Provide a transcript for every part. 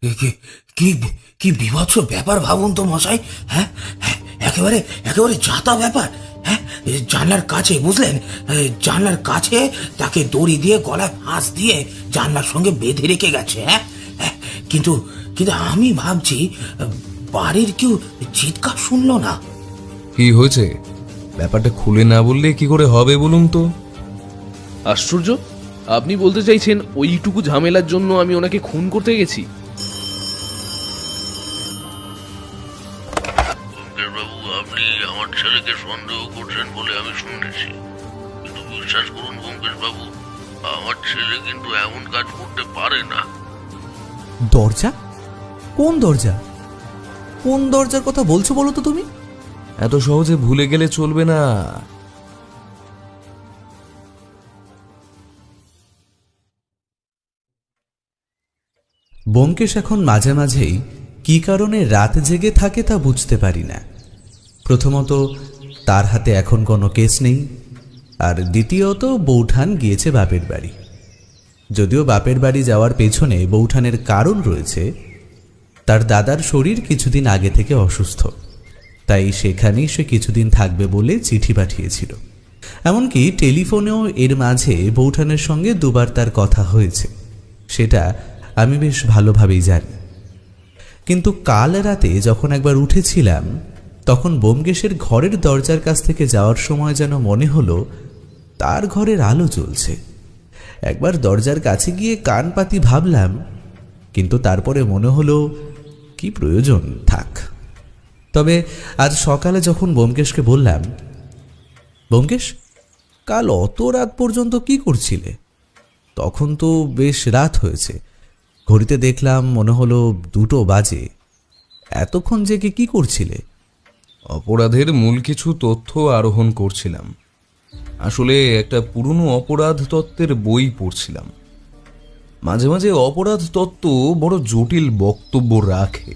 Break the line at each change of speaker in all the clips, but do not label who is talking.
কি কি কি বিভৎস ব্যাপার ভাবুন তো মশাই। হ্যাঁ হ্যাঁ, একেবারে একেবারে যাতা ব্যাপার। হ্যাঁ, জানলার কাছে বুঝলেন, জানলার কাছে তাকে দড়ি দিয়ে গলায় ফাঁস দিয়ে জানলার সঙ্গে বেঁধে রেখে গেছে। হ্যাঁ হ্যাঁ, কিন্তু কিন্তু আমি ভাবছি বাড়ির কেউ চিৎকার শুনলো না।
কি হয়েছে ব্যাপারটা খুলে না বললে কি করে হবে বলুন তো?
আশ্চর্য, আপনি বলতে চাইছেন ওইটুকু ঝামেলার জন্য আমি ওনাকে খুন করতে গেছি?
বাবু, আপনি আমার ছেলেকে সন্দেহ করছেন বলে আমি শুনেছি, কিন্তু বিশ্বাস করুন ব্যোমকেশ বাবু, আমার ছেলে কিন্তু এমন কাজ করতে পারে না।
দরজা? কোন দরজা? কোন দরজার কথা বলছো বলো তো তুমি?
এত সহজে ভুলে গেলে চলবে না।
ব্যোমকেশ এখন মাঝে মাঝেই কি কারণে রাত জেগে থাকে তা বুঝতে পারি না। প্রথমত, তার হাতে এখন কোনো কেস নেই, আর দ্বিতীয়ত বৌঠান গিয়েছে বাপের বাড়ি। যদিও বাপের বাড়ি যাওয়ার পেছনে বৌঠানের কারণ রয়েছে। তার দাদার শরীর কিছুদিন আগে থেকে অসুস্থ, তাই সেখানেই সে কিছুদিন থাকবে বলে চিঠি পাঠিয়েছিল। এমনকি টেলিফোনেও এর মাঝে বৌঠানের সঙ্গে দুবার তার কথা হয়েছে, সেটা আমি বেশ ভালোভাবেই জানি। কিন্তু কাল রাতে যখন একবার উঠেছিলাম, তখন ব্যোমকেশের ঘরের দরজার কাছ থেকে যাওয়ার সময় যেন মনে হলো তার ঘরের আলো জ্বলছে। একবার দরজার কাছে গিয়ে কান পাতি ভাবলাম, কিন্তু তারপরে মনে হলো কি প্রয়োজন, থাক। তবে আজ সকালে যখন ব্যোমকেশকে বললাম, ব্যোমকেশ, কাল অত রাত পর্যন্ত কি করছিলে? তখন তো বেশ রাত হয়েছে, ঘড়িতে দেখলাম মনে হলো 2টো বাজে। এতক্ষণ জেগে কি করছিলে?
অপরাধের মূল কিছু তথ্য আরোহণ করছিলাম। আসলে একটা পুরনো অপরাধ তত্ত্বের বই পড়ছিলাম। মাঝে মাঝে অপরাধ তত্ত্ব বড় জটিল বক্তব্য রাখে,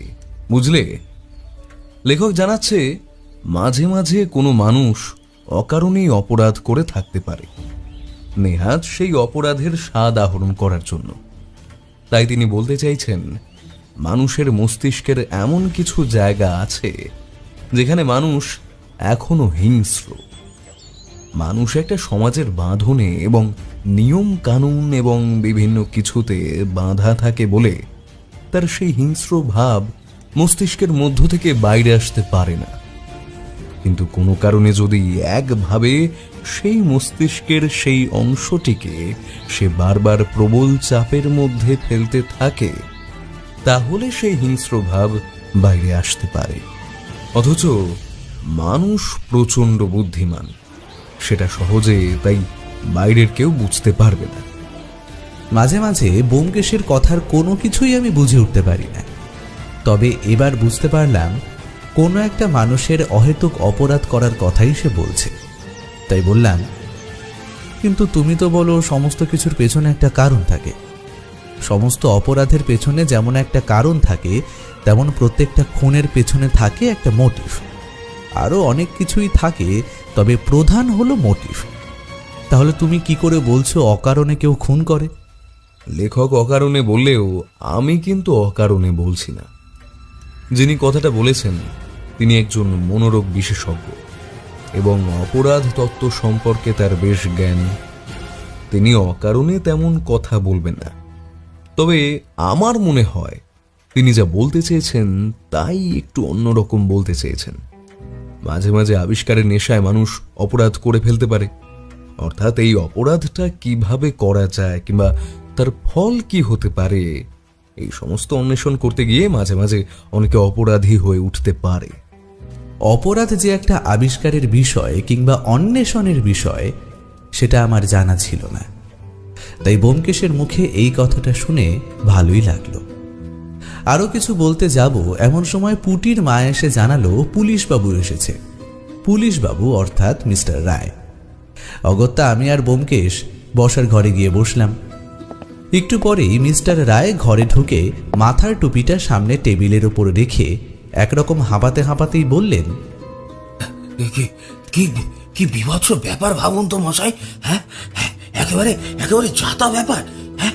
বুঝলে। লেখক জানাচ্ছে মাঝে মাঝে কোনো মানুষ অকারণেই অপরাধ করে থাকতে পারে, নেহাত সেই অপরাধের স্বাদ আহরণ করার জন্য। তাই তিনি বলতে চাইছেন, মানুষের মস্তিষ্কের এমন কিছু জায়গা আছে যেখানে মানুষ এখনো হিংস্র। মানুষ একটা সমাজের বাঁধনে এবং নিয়ম কানুন এবং বিভিন্ন কিছুতে বাঁধা থাকে বলে তার সেই হিংস্র ভাব মস্তিষ্কের মধ্য থেকে বাইরে আসতে পারে না। কিন্তু কোনো কারণে যদি একভাবে সেই মস্তিষ্কের সেই অংশটিকে সে বারবার প্রবল চাপের মধ্যে ফেলতে থাকে, তাহলে সেই হিংস্র ভাব বাইরে আসতে পারে। অথচ মানুষ প্রচণ্ড বুদ্ধিমান, সেটা সহজে তাই বাইরের কেউ বুঝতে পারবে না।
মাঝে মাঝে ব্যোমকেশের কথার কোনো কিছুই আমি বুঝে উঠতে পারি না। তবে এবার বুঝতে পারলাম কোনো একটা মানুষের অহেতুক অপরাধ করার কথাই সে বলছে। তাই বললাম, কিন্তু তুমি তো বলো সমস্ত কিছুর পেছনে একটা কারণ থাকে। সমস্ত অপরাধের পেছনে যেমন একটা কারণ থাকে, তেমন প্রত্যেকটা খুনের পেছনে থাকে একটা মোটিভ। আরও অনেক কিছুই থাকে, তবে প্রধান হলো মোটিভ। তাহলে তুমি কি করে বলছো অকারণে কেউ খুন করে?
লেখক অকারণে বললেও আমি কিন্তু অকারণে বলছি না। যিনি কথাটা বলেছেন তিনি একজন মনোরোগ বিশেষজ্ঞ এবং অপরাধ তত্ত্ব সম্পর্কে তার বেশ জ্ঞান। তিনি অকারণে তেমন কথা বলবেন না। তবে আমার মনে হয় তিনি যা বলতে চেয়েছেন তাই একটু অন্যরকম বলতে চেয়েছেন। মাঝে মাঝে আবিষ্কারের নেশায় মানুষ অপরাধ করে ফেলতে পারে, অর্থাৎ এই অপরাধটা কিভাবে করা যায় কিংবা তার ফল কি হতে পারে, এই সমস্ত অন্বেষণ করতে গিয়ে মাঝে মাঝে অনেকে অপরাধী হয়ে উঠতে পারে।
অপরাধ যে একটা আবিষ্কারের বিষয় কিংবা অন্বেষণের বিষয়, সেটা আমার জানা ছিল না। তাই ব্যোমকেশের মুখে এই কথাটা শুনে ভালোই লাগলো। আরও কিছু বলতে যাব এমন সময় পুটির মা এসে জানালো পুলিশবাবু এসেছে। পুলিশবাবু অর্থাৎ মিস্টার রায়। অগত্যা আমি আর ব্যোমকেশ বসার ঘরে গিয়ে বসলাম। একটু পরেই মিস্টার রায় ঘরে ঢুকে মাথার টুপিটা সামনে টেবিলের ওপর রেখে একরকম হাঁপাতে হাঁপাতেই বললেন,
কি বিভৎস ব্যাপার ভাবুন তো মশাই। হ্যাঁ, একেবারে একেবারে যাতা ব্যাপার। হ্যাঁ,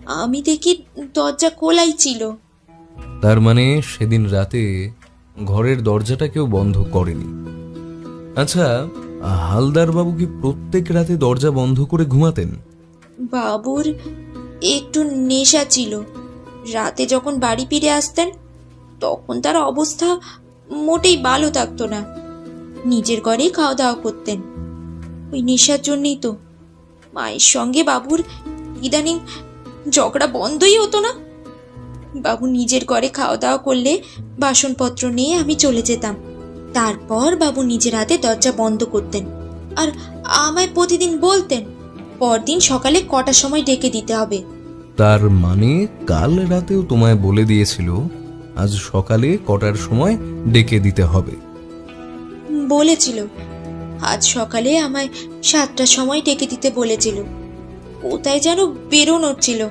আমি দেখি দরজা খোলাই ছিল।
তার মানে সেদিন রাতে ঘরের দরজাটা কেউ বন্ধ করেনি। আচ্ছা, হালদার বাবু কি প্রত্যেক রাতে দরজা বন্ধ করে ঘুমাতেন?
বাবুর একটু নেশা ছিল। রাতে যখন বাড়ি ফিরে আসতেন তখন তার অবস্থা মোটেই ভালো থাকতো না। নিজের ঘরেই খাওয়া দাওয়া করতেন। ওই নেশার জন্যই তো মায়ের সঙ্গে বাবুর ইদানিং ঝগড়া বন্ধই হতো না। বাবু নিজের ঘরে খাওয়া দাওয়া করলে বাসনপত্র নিয়ে আমি চলে যেতাম। তারপর বাবু নিজের হাতে দরজা বন্ধ করতেন আর আমায় প্রতিদিন বলতেন পরদিন সকালে কটার সময় ডেকে দিতে হবে।
তার মানে কাল রাতেও তোমায় বলে দিয়েছিল আজ সকালে কটার সময় ডেকে দিতে হবে?
বলেছিল আজ সকালে আমায় 7টার সময় ডেকে দিতে বলেছিল। কোথায় যেন বেরোনোর ছিল,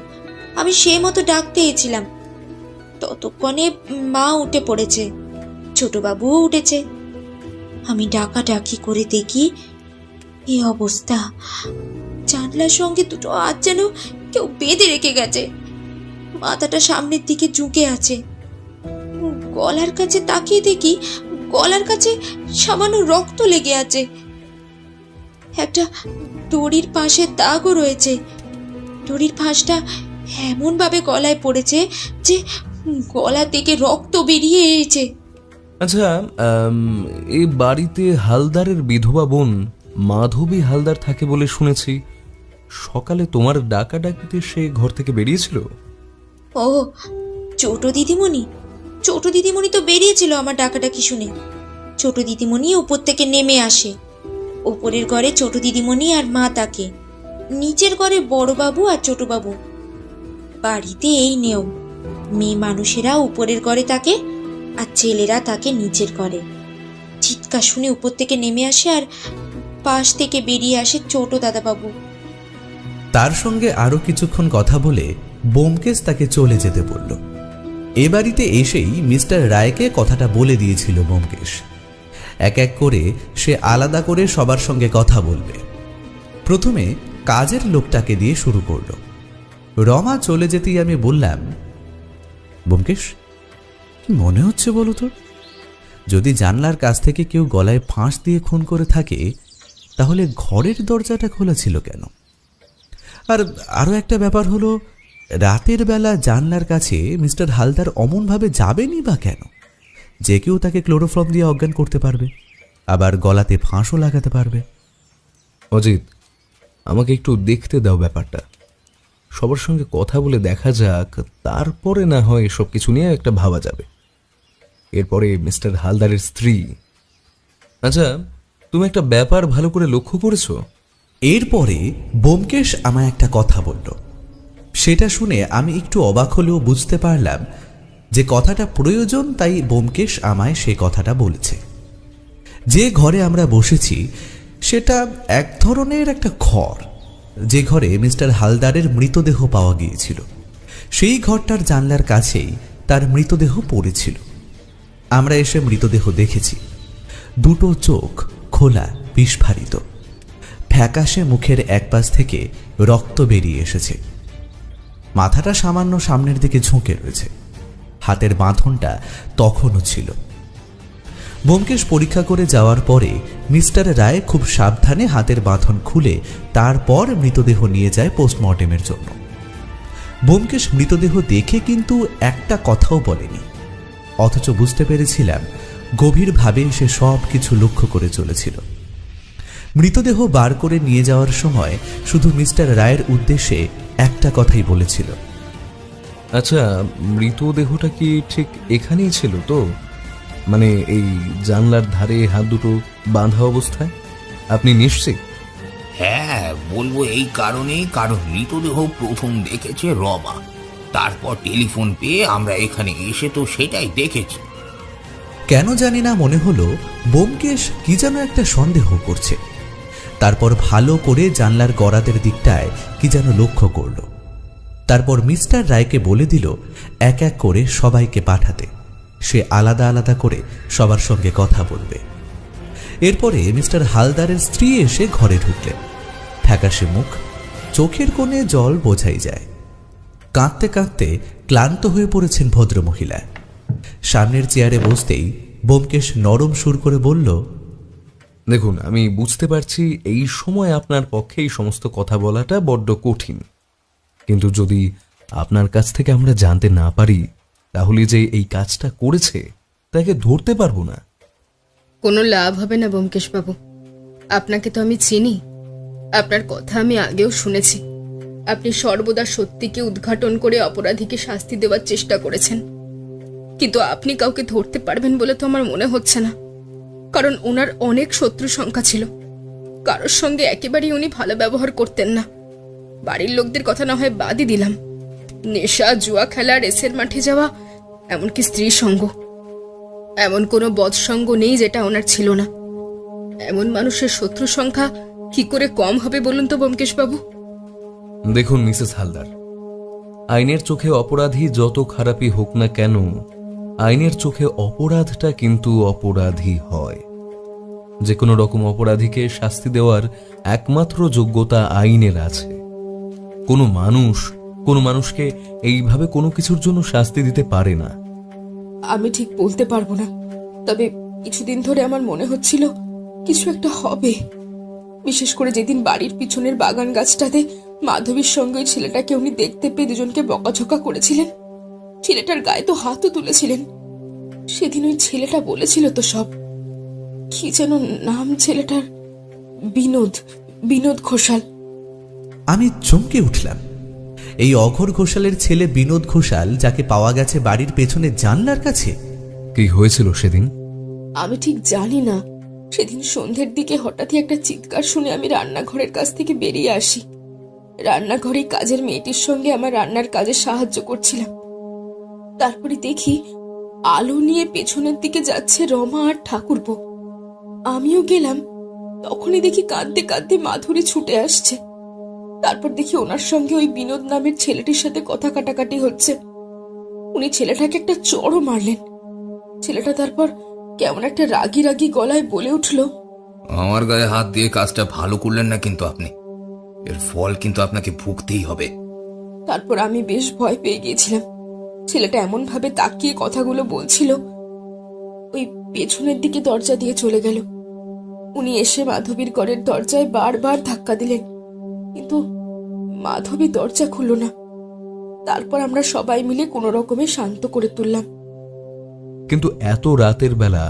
আমি সেই মতো ডাকতে এসেছিলাম। ততক্ষণে মা উঠে পড়েছে, ছোটবাবুও উঠেছে। আমি ডাকাডাকি করে দেখি এই অবস্থা। জানলার সঙ্গে দুটো হাত যেন কেউ বেঁধে রেখে গেছে। মাথাটা সামনের দিকে ঝুঁকে আছে। গলার কাছে তাকিয়ে দেখি গলার কাছে সামান্য রক্ত লেগে আছে। একটা দড়ির পাশে দাগও রয়েছে। দড়ির ফাঁসটা এমন ভাবে গলায় পড়েছে যে গলা থেকে রক্ত বেরিয়ে এসেছে।
আচ্ছা, এই বাড়িতে হালদারের বিধবা বোন মাধবী হালদার থাকে বলে শুনেছি। সকালে তোমার ডাকাডাকিতে সে ঘর থেকে বেরিয়েছিল?
ও, ছোট দিদিমণি তো বেরিয়েছিল আমার ডাকাডাকি শুনে। ছোট দিদিমণি উপর থেকে নেমে আসে। উপরের ঘরে ছোট দিদিমণি আর মা থাকে, নিচের ঘরে বড়বাবু আর ছোটবাবু। বাড়িতে এই নিয়ম, মেয়ে মানুষেরা উপরের ঘরে থাকে আর ছেলেরা থাকে নিচের ঘরে। চিৎকার শুনে উপর থেকে নেমে আসে আর পাশ থেকে বেরিয়ে আসে ছোট দাদাবাবু।
তার সঙ্গে আরো কিছুক্ষণ কথা বলে ব্যোমকেশ তাকে চলে যেতে বলল। এ বাড়িতে এসেই মিস্টার রায়কে কথাটা বলে দিয়েছিল ব্যোমকেশ। এক এক করে সে আলাদা করে সবার সঙ্গে কথা বলবে। প্রথমে কাজের লোকটাকে দিয়ে শুরু করলো। রমা চলে যেতেই আমি বললাম, ব্যোমকেশ, কি মনে হচ্ছে বলো তো? যদি জানলার কাছ থেকে কেউ গলায় ফাঁস দিয়ে খুন করে থাকে তাহলে ঘরের দরজাটা খোলা ছিল কেন? আর আরও একটা ব্যাপার হলো, রাতের বেলা জানলার কাছে মিস্টার হালদার অমনভাবে যাবেনি বা কেন? যে কেউ তাকে ক্লোরোফর্ম দিয়ে অজ্ঞান করতে পারবে, আবার গলাতে ফাঁসও লাগাতে পারবে।
অজিত, আমাকে একটু দেখতে দাও ব্যাপারটা। সবার সঙ্গে কথা বলে দেখা যাক, তারপরে না হয় এসব কিছু নিয়ে একটা ভাবা যাবে। এরপরে মিস্টার হালদারের স্ত্রী। আচ্ছা, তুমি একটা ব্যাপার ভালো করে লক্ষ্য করেছো?
এরপরে ব্যোমকেশ আমায় একটা কথা বলল। সেটা শুনে আমি একটু অবাক হলেও বুঝতে পারলাম যে কথাটা প্রয়োজন, তাই ব্যোমকেশ আমায় সে কথাটা বলেছে। যে ঘরে আমরা বসেছি সেটা এক ধরনের একটা ঘর, যে ঘরে মিস্টার হালদারের মৃতদেহ পাওয়া গিয়েছিল। সেই ঘরটার জানলার কাছেই তার মৃতদেহ পড়েছিল। আমরা এসে মৃতদেহ দেখেছি। দুটো চোখ খোলা, বিস্ফারিত, ফ্যাকাশে মুখের একপাশ থেকে রক্ত বেরিয়ে এসেছে। মাথাটা সামান্য সামনের দিকে ঝুঁকে রয়েছে। হাতের বাঁধনটা তখনও ছিল। ব্যোমকেশ পরীক্ষা করে যাওয়ার পরে মিস্টার রায় খুব সাবধানে হাতের বাঁধন খুলে তারপর মৃতদেহ নিয়ে যায় পোস্টমর্টেমের জন্য। ব্যোমকেশ মৃতদেহ দেখে কিন্তু একটা কথাও বলেনি, অথচ বুঝতে পেরেছিলাম গভীরভাবে সে সব কিছু লক্ষ্য করে চলেছিল। মৃতদেহ বার করে নিয়ে যাওয়ার সময় শুধু মিস্টার রায়ের উদ্দেশ্যে একটা কথাই বলেছিল,
আচ্ছা, মৃতদেহটা কি ঠিক এখানেই ছিল তো? মানে এই জানলার ধারে হাত দুটো বাঁধা অবস্থায়? আপনি নিশ্চিত?
হ্যাঁ, বলবো এই কারণেই, কারণ মৃতদেহ প্রথম দেখেছে রমা। তারপর টেলিফোন পেয়ে আমরা এখানে এসে তো সেটাই দেখেছি।
কেন জানি না মনে হলো ব্যোমকেশ কি যেন একটা সন্দেহ করছে। তারপর ভালো করে জানলার গড়াদের দিকটায় কি যেন লক্ষ্য করল। তারপর মিস্টার রায়কে বলে দিল এক এক করে সবাইকে পাঠাতে, সে আলাদা আলাদা করে সবার সঙ্গে কথা বলবে। এরপরে মিস্টার হালদারের স্ত্রী এসে ঘরে ঢুকলেন। ফ্যাকাশে মুখ, চোখের কোণে জল বোঝাই যায়। কাঁদতে কাঁদতে ক্লান্ত হয়ে পড়েছেন ভদ্রমহিলা। সামনের চেয়ারে বসতেই ব্যোমকেশ নরম সুর করে বলল,
দেখুন, আমি বুঝতে পারছি এই সময় আপনার পক্ষে এই সমস্ত কথা বলাটা বড্ড কঠিন, কিন্তু যদি আপনার কাছ থেকে আমরা জানতে না পারি তাহলে যে এই কাজটা করেছে তাকে ধরতে পারবো না।
কোনো লাভ হবে না ব্যোমকেশবাবু, আপনাকে তো আমি চিনি, আপনার কথা আমি আগেও শুনেছি। আপনি সর্বদা সত্যিকে উদ্ঘাটন করে অপরাধীকে শাস্তি দেওয়ার চেষ্টা করেছেন, কিন্তু আপনি কাউকে ধরতে পারবেন বলে তো আমার মনে হচ্ছে না, কারণ ওনার অনেক শত্রু সংখ্যা ছিল। কারোর সঙ্গে একেবারেই উনি ভালো ব্যবহার করতেন না। বাড়ির লোকদের কথা না হয় বাদই দিলাম, নেশা, জুয়া খেলা, রেসের মাঠে যাওয়া, এমনকি স্ত্রী সঙ্গ, এমন কোনো বৎসঙ্গ নেই যেটা ওনার ছিল না। এমন মানুষের শত্রু সংখ্যা কি করে কম হবে বলুন তো ব্যোমকেশবাবু?
দেখুন মিসেস হালদার, আইনের চোখে অপরাধী যত খারাপই হোক না কেন, আইনের চোখে অপরাধটা কিন্তু অপরাধী হয়। যে কোনো রকম অপরাধীকে শাস্তি দেওয়ার একমাত্র যোগ্যতা আইনের আছে। কোনো মানুষকে এইভাবে কোনো কিছুর জন্য শাস্তি দিতে পারে না।
আমি ঠিক বলতে পারবো না, তবে কিছুদিন ধরে আমার মনে হচ্ছিল কিছু একটা হবে। বিশেষ করে যেদিন বাড়ির পিছনের বাগান গাছটাতে মাধবীর সঙ্গে ওই ছেলেটাকে উনি দেখতে পেয়ে দুজনকে বকাঝকা করেছিলেন, ছেলেটার গায়ে তো হাতও তুলেছিলেন। সেদিন ওই ছেলেটা বলেছিল তো সব, কি যেন নাম ছেলেটার, বিনোদ ঘোষাল।
আমি চমকে উঠলাম। এই অঘোর ঘোষালের ছেলে বিনোদ ঘোষাল, যাকে পাওয়া গেছে বাড়ির পেছনে জানলার কাছে।
কি হয়েছিল সেদিন?
আমি ঠিক জানি না। সেদিন সন্ধ্যের দিকে হঠাৎই একটা চিৎকার শুনে আমি রান্নাঘরের কাছ থেকে বেরিয়ে আসি। রান্নাঘরে কাজের মেয়েটির সঙ্গে আমার রান্নার কাজে সাহায্য করছিলাম। তারপরে দেখি আলো নিয়ে পেছনের দিকে যাচ্ছে রমা আর ঠাকুরপো। আমিও গেলাম। তখনই দেখি কাঁদতে কাঁদতে মাধুরী ছুটে আসছে। তারপর দেখি ওনার সঙ্গে ওই বিনোদ নামের ছেলেটির সাথে কথা কাটাকাটি হচ্ছে। উনি ছেলেটাকে একটা চড়ও মারলেন। ছেলেটা তারপর কেমন একটা রাগি রাগি গলায় বলে উঠল,
আমার গায়ে হাত দিয়ে কাজটা ভালো করলেন না কিন্তু আপনি, এর ফল কিন্তু আপনাকে ভুগতেই হবে।
তারপর আমি বেশ ভয় পেয়ে গিয়েছিলাম। ছেলেটা এমন ভাবে তাকিয়ে কথাগুলো বলছিল, ওই পেছনের দিকে দরজা দিয়ে চলে গেল। উনি এসে মাধবীর ঘরের দরজায় বারবার ধাক্কা দিলেন, কিন্তু মাধবী দরজা খুলল না। তারপর আমরা সবাই মিলে কোনো রকমে শান্ত করে তুললাম।
কিন্তু এত রাতের বেলা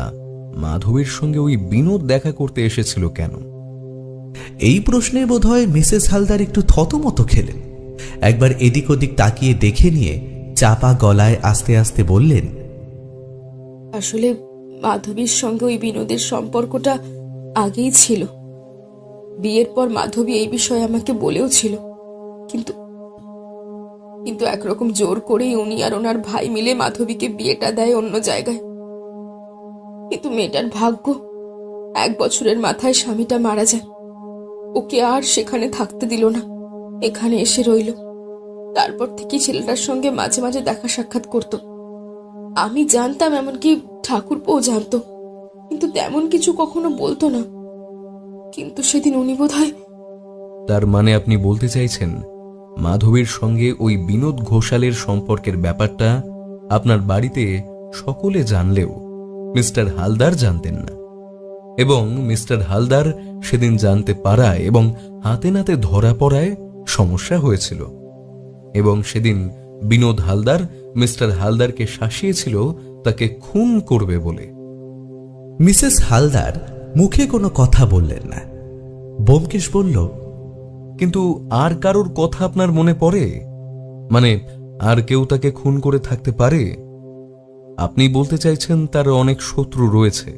মাধবীর সঙ্গে ওই বিনোদ দেখা করতে এসেছিল কেন?
এই প্রশ্নে বোধহয় মিসেস হালদার একটু থতমত খেলেন। একবার এদিক ওদিক তাকিয়ে দেখে নিয়ে চাপা গলায় আস্তে আস্তে বললেন,
আসলে মাধবীর সঙ্গে ওই বিনোদের সম্পর্কটা আগেই ছিল। বিয়ের পর মাধবী এই বিষয়ে আমাকে বলেও ছিল, কিন্তু একরকম জোর করেই উনি আর ওনার ভাই মিলে মাধবীকে বিয়েটা দেয় অন্য জায়গায়। কিন্তু মেয়েটার ভাগ্য, 1 বছরের মাথায় স্বামীটা মারা যায়। ওকে আর সেখানে থাকতে দিল না, এখানে এসে রইল। তারপর থেকে ছেলেটার সঙ্গে মাঝে মাঝে দেখা সাক্ষাৎ করত। আমি জানতাম, এমনকি ঠাকুরপোও জানতো, কিন্তু তেমন কিছু কখনো বলতো না। কিন্তু সেদিন উনি বোধহয়...
তার মানে আপনি বলতে চাইছেন মাধবীর সঙ্গে ওই বিনোদ ঘোষালের সম্পর্কের ব্যাপারটা আপনার বাড়িতে সকলে জানলেও মিস্টার হালদার জানতেন না, এবং মিস্টার হালদার সেদিন জানতে পারায় এবং হাতে নাতে ধরা পড়ায় সমস্যা হয়েছিল, এবং সেদিন বিনোদ হালদার মিস্টার হালদারকে শাসিয়েছিল তাকে খুন করবে বলে।
মিসেস হালদার মুখে কোনো কথা বললেন না। ব্যোমকেশ বলল,
কিন্তু আর কারোর কথা আপনার মনে পড়ে? মানে আর কেউ তাকে খুন করে থাকতে পারে? আপনি বলতে চাইছেন তার অনেক শত্রু রয়েছে,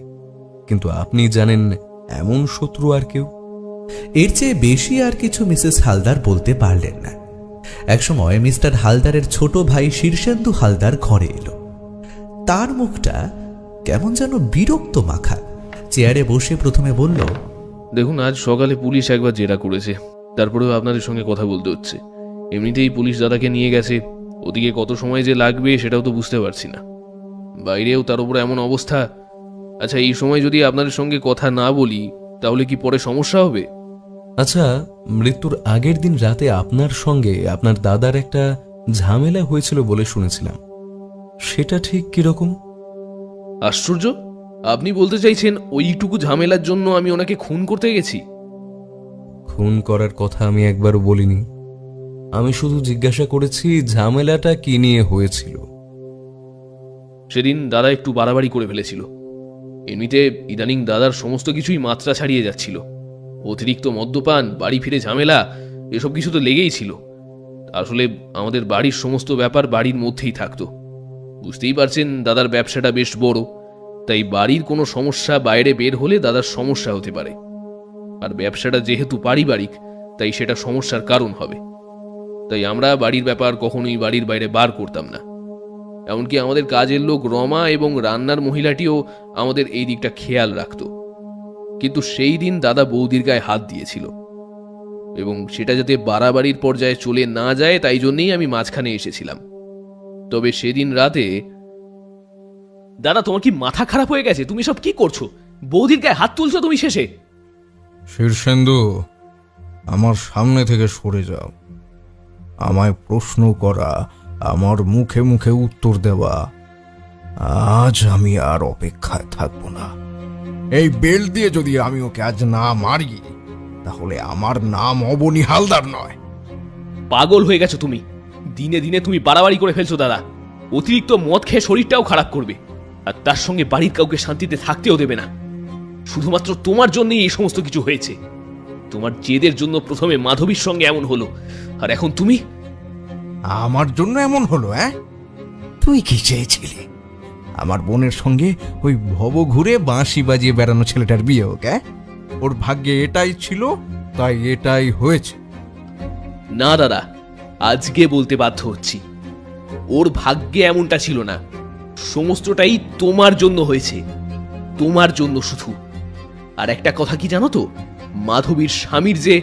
কিন্তু আপনি জানেন এমন শত্রু আর কেউ?
এর চেয়ে বেশি আর কিছু মিসেস হালদার বলতে পারলেন না। একসময় মিস্টার হালদারের ছোট ভাই শীর্ষেন্দু হালদার ঘরে এলো। তার মুখটা কেমন যেন বিরক্ত মাখা। চেয়ারে বসে প্রথমে বলল,
দেখুন, আজ সকালে পুলিশ একবার জেরা করেছে, তারপরেও আপনাদের সঙ্গে কথা বলতে হচ্ছে। এমনিতেই পুলিশ দাদাকে নিয়ে গেছে, ওদিকে কত সময় যে লাগবে সেটাও তো বুঝতে পারছি না। বাইরেও তার উপর এমন অবস্থা। আচ্ছা, এই সময় যদি আপনাদের সঙ্গে কথা না বলি তাহলে কি পরে সমস্যা হবে?
আচ্ছা, মৃত্যুর আগের দিন রাতে আপনার সঙ্গে আপনার দাদার একটা ঝামেলা হয়েছিল বলে শুনেছিলাম। সেটা ঠিক কিরকম?
আশ্চর্য, আপনি বলতে চাইছেন ওইটুকু ঝামেলার জন্য আমি ওনাকে খুন করতে গেছি?
খুন করার কথা আমি একবারও বলিনি। আমি শুধু জিজ্ঞাসা করেছি ঝামেলাটা কি নিয়ে হয়েছিল।
সেদিন দাদা একটু বাড়াবাড়ি করে ফেলেছিল। এমনিতে ইদানিং দাদার সমস্ত কিছুই মাত্রা ছাড়িয়ে যাচ্ছিল। অতিরিক্ত মদ্যপান, বাড়ি ফিরে ঝামেলা, এসব কিছু তো লেগেই ছিল। আসলে আমাদের বাড়ির সমস্ত ব্যাপার বাড়ির মধ্যেই থাকতো। বুঝতেই পারছেন দাদার ব্যবসাটা বেশ বড়, তাই বাড়ির কোনো সমস্যা বাইরে বের হলে দাদার সমস্যা হতে পারে। আর ব্যবসাটা যেহেতু পারিবারিক, তাই সেটা সমস্যার কারণ হবে। তাই আমরা বাড়ির ব্যাপার কখনোই বাড়ির বাইরে বার করতাম না। এমনকি আমাদের কাজের লোক রমা এবং রান্নার মহিলাটিও আমাদের এই দিকটা খেয়াল রাখত। কিন্তু সেই দিন দাদা বৌদির গায়ে হাত দিয়েছিল, এবং সেটা যাতে বাড়াবাড়ির পর্যায়ে চলে না যায় তাই জন্যেই আমি মাঝখানে এসেছিলাম। তবে সেদিন রাতে... দাদা, তোমার কি মাথা খারাপ হয়ে গেছে? তুমি সব কি করছো? বৌদির গায়ে হাত তুলছো তুমি শেষে?
শীর্ষেন্দু, আমার সামনে থেকে সরে যাও। আমায় প্রশ্ন করা, আমার মুখে মুখে উত্তর দেওয়া, আজ আমি আর অপেক্ষায় থাকবো না। এই বেল্ট দিয়ে যদি আমি ওকে আজ না মারি, তাহলে আমার নাম অবনী হালদার নয়।
পাগল হয়ে গেছো তুমি। দিনে দিনে তুমি বাড়াবাড়ি করে ফেলছো দাদা। অতিরিক্ত মদ খেয়ে শরীরটাও খারাপ করবে, আর তার সঙ্গে বাড়ির কাউকে শান্তিতে থাকতেও দেবে না। শুধুমাত্র তোমার জন্যই এই সমস্ত কিছু হয়েছে। তোমার জেদের জন্য প্রথমে মাধবীর সঙ্গে এমন হলো, আর এখন তুমি...
আমার জন্য এমন হলো? তুই কি চেয়েছিলি? আমার বোনের সঙ্গে ওই ভব ঘুরে বাঁশি বাজিয়ে বেড়ানো ছেলেটার বিয়ে হোক? ওর ভাগ্যে এটাই ছিল, তাই এটাই হয়েছে।
না দাদা, আজকে বলতে বাধ্য হচ্ছি, ওর ভাগ্যে এমনটা ছিল না। সমস্তটাই তোমার জন্য হয়েছে, তোমার জন্য শুধু। আর একটা কথা কি জানো তো, মাধবীর স্বামীর যে...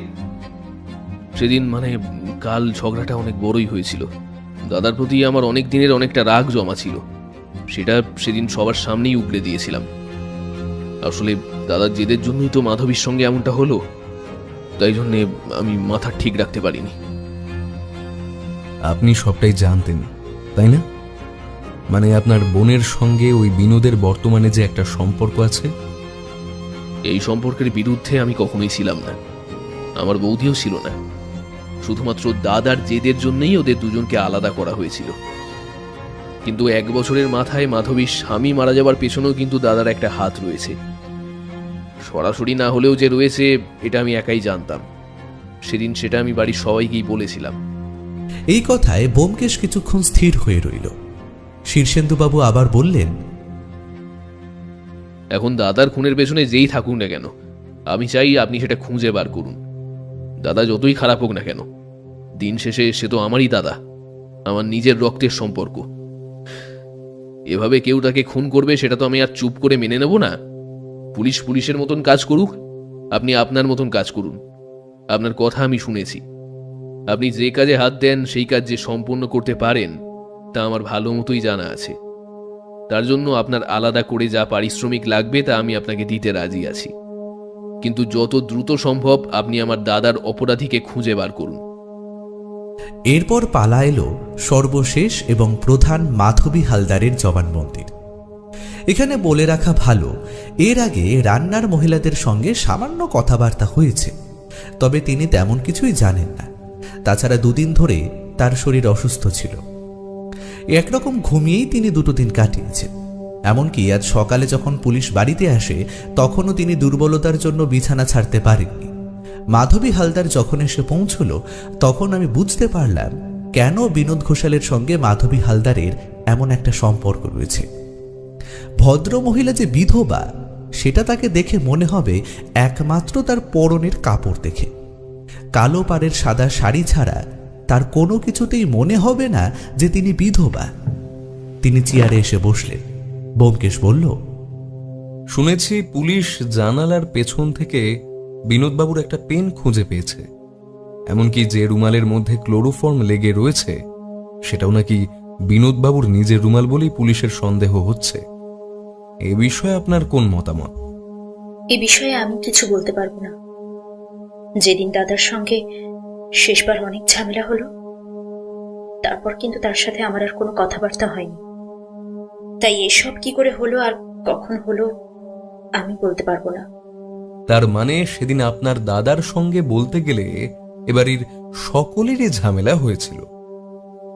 সেদিন কাল ঝগড়াটা অনেক বড়ই হয়েছিল। দাদার প্রতি আমার অনেক দিনের অনেকটা রাগ জমা ছিল। সেটা সেদিন সবার সামনেই উগড়ে দিয়েছিলাম। আসলে দাদার জেদের জন্যই তো মাধবীর সঙ্গে এমনটা হলো, তাই জন্যে আমি মাথা ঠিক রাখতে পারিনি।
আপনি সবটাই জানতেন, তাই না? আপনার বোনের সঙ্গে ওই বিনোদের বর্তমানে যে একটা সম্পর্ক আছে,
এই সম্পর্কের বিরুদ্ধে আমি কখনোই ছিলাম না। আমার বৌদিও ছিল না। শুধুমাত্র দাদার জেদের জন্যই ওদের দুজনকে আলাদা করা হয়েছিল। কিন্তু 1 বছরের মাথায় মাধবীর স্বামী মারা যাবার পেছনেও কিন্তু দাদার একটা হাত রয়েছে। সরাসরি না হলেও যে রয়েছে, এটা আমি একাই জানতাম। সেদিন সেটা আমি বাড়ির সবাইকেই বলেছিলাম।
এই কথায় ব্যোমকেশ কিছুক্ষণ স্থির হয়ে রইল। শীর্ষেন্দুবাবু আবার বললেন,
এখন দাদার খুনের পেছনে যেই থাকুক না কেন, আমি চাই আপনি সেটা খুঁজে বার করুন। দাদা যতই খারাপ হোক না কেন, দিন শেষে সে তো আমারই দাদা, আমার নিজের রক্তের সম্পর্ক। এভাবে কেউ তাকে খুন করবে সেটা তো আমি আর চুপ করে মেনে নেব না। পুলিশ পুলিশের মতন কাজ করুক, আপনি আপনার মতন কাজ করুন। আপনার কথা আমি শুনেছি। আপনি যে কাজে হাত দেন সেই কাজ যে সম্পূর্ণ করতে পারেন তা আমার ভালো মতোই জানা আছে। তার জন্য আপনার আলাদা করে যা পারিশ্রমিক লাগবে তা আমি আপনাকে দিতে রাজি আছি। কিন্তু যত দ্রুত সম্ভব আপনি আমার দাদার অপরাধীকে খুঁজে বার করুন।
এরপর পালা এলো সর্বশেষ এবং প্রধান মাধবী হালদারের জবানবন্দির। এখানে বলে রাখা ভালো, এর আগে রান্নার মহিলাদের সঙ্গে সামান্য কথাবার্তা হয়েছে, তবে তিনি তেমন কিছুই জানেন না। তাছাড়া 2 দিন ধরে তার শরীর অসুস্থ ছিল। একরকম ঘুমিয়েই তিনি 2 দিন কাটিয়েছেন। এমনকি আজ সকালে যখন পুলিশ বাড়িতে আসে, তখনও তিনি দুর্বলতার জন্য বিছানা ছাড়তে পারেননি। মাধবী হালদার যখন এসে পৌঁছল, তখন আমি বুঝতে পারলাম কেন বিনোদ ঘোষালের সঙ্গে মাধবী হালদারের এমন একটা সম্পর্ক রয়েছে। ভদ্র মহিলা যে বিধবা, সেটা তাকে দেখে মনে হবে একমাত্র তার পরনের কাপড় দেখে। কালো পাড়ের সাদা শাড়ি ছাড়া তার কোনো কিছুতেই মনে হবে না যে তিনি বিধবা। তিনি চেয়ারে এসে বসলেন। ব্যোমকেশ বলল,
শুনেছি পুলিশ জানালার পেছন থেকে বিনোদবাবুর একটা পেন খুঁজে পেয়েছে। এমনকি যে রুমালের মধ্যে ক্লোরোফর্ম লেগে রয়েছে সেটাও নাকি বিনোদবাবুর নিজের রুমাল বলেই পুলিশের সন্দেহ হচ্ছে। এ বিষয়ে আপনার কোন মতামত?
এ বিষয়ে আমি কিছু বলতে পারবো না। যেদিন দাদার সঙ্গে শেষবার অনেক ঝামেলা হলো, তারপর কিন্তু তার সাথে আমার আর কোনো কথাবার্তা হয়নি। তাই এসব কি করে হলো আর কখন হলো আমি বলতে পারবো না।
তার মানে সেদিন আপনার দাদার সঙ্গে বলতে গেলে এবাড়ির সকলেরই ঝামেলা হয়েছিল।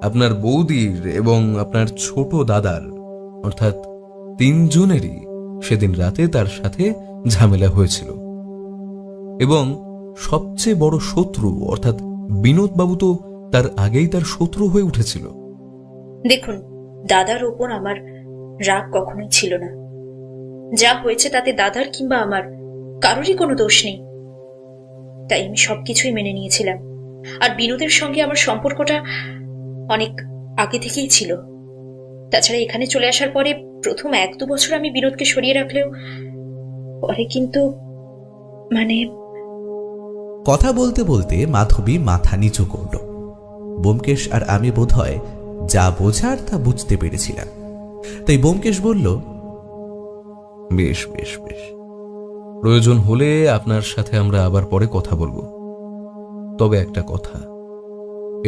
আপনার বৌদির এবং আপনার ছোট দাদার, অর্থাৎ তিনজনেরই সেদিন রাতে তার সাথে ঝামেলা হয়েছিল। এবং সবচেয়ে বড় শত্রু অর্থাৎ বিনোদবাবু তো তার আগেই তার শত্রু হয়ে উঠেছিল।
দেখুন, দাদার ওপর আমার রাগ কখনোই ছিল না। যা হয়েছে তাতে দাদার কিংবা আমার কারোরই কোনো দোষ নেই। তাই আমি সবকিছুই মেনে নিয়েছিলাম। আর বিনোদের সঙ্গে আমার সম্পর্কটা অনেক আগে থেকেই ছিল। তাছাড়া এখানে চলে আসার পরে প্রথম 1-2 বছর আমি বিনোদকে সরিয়ে রাখলেও পরে কিন্তু
কথা বলতে বলতে মাধবী মাথা নিচু করল। ব্যোমকেশ আর আমি বোধহয় যা বোঝার তা বুঝতে পেরেছিলাম। তাই ব্যোমকেশ বলল,
বেশ বেশ বেশ, প্রয়োজন হলে আপনার সাথে আমরা আবার পরে কথা বলবো। তবে একটা কথা,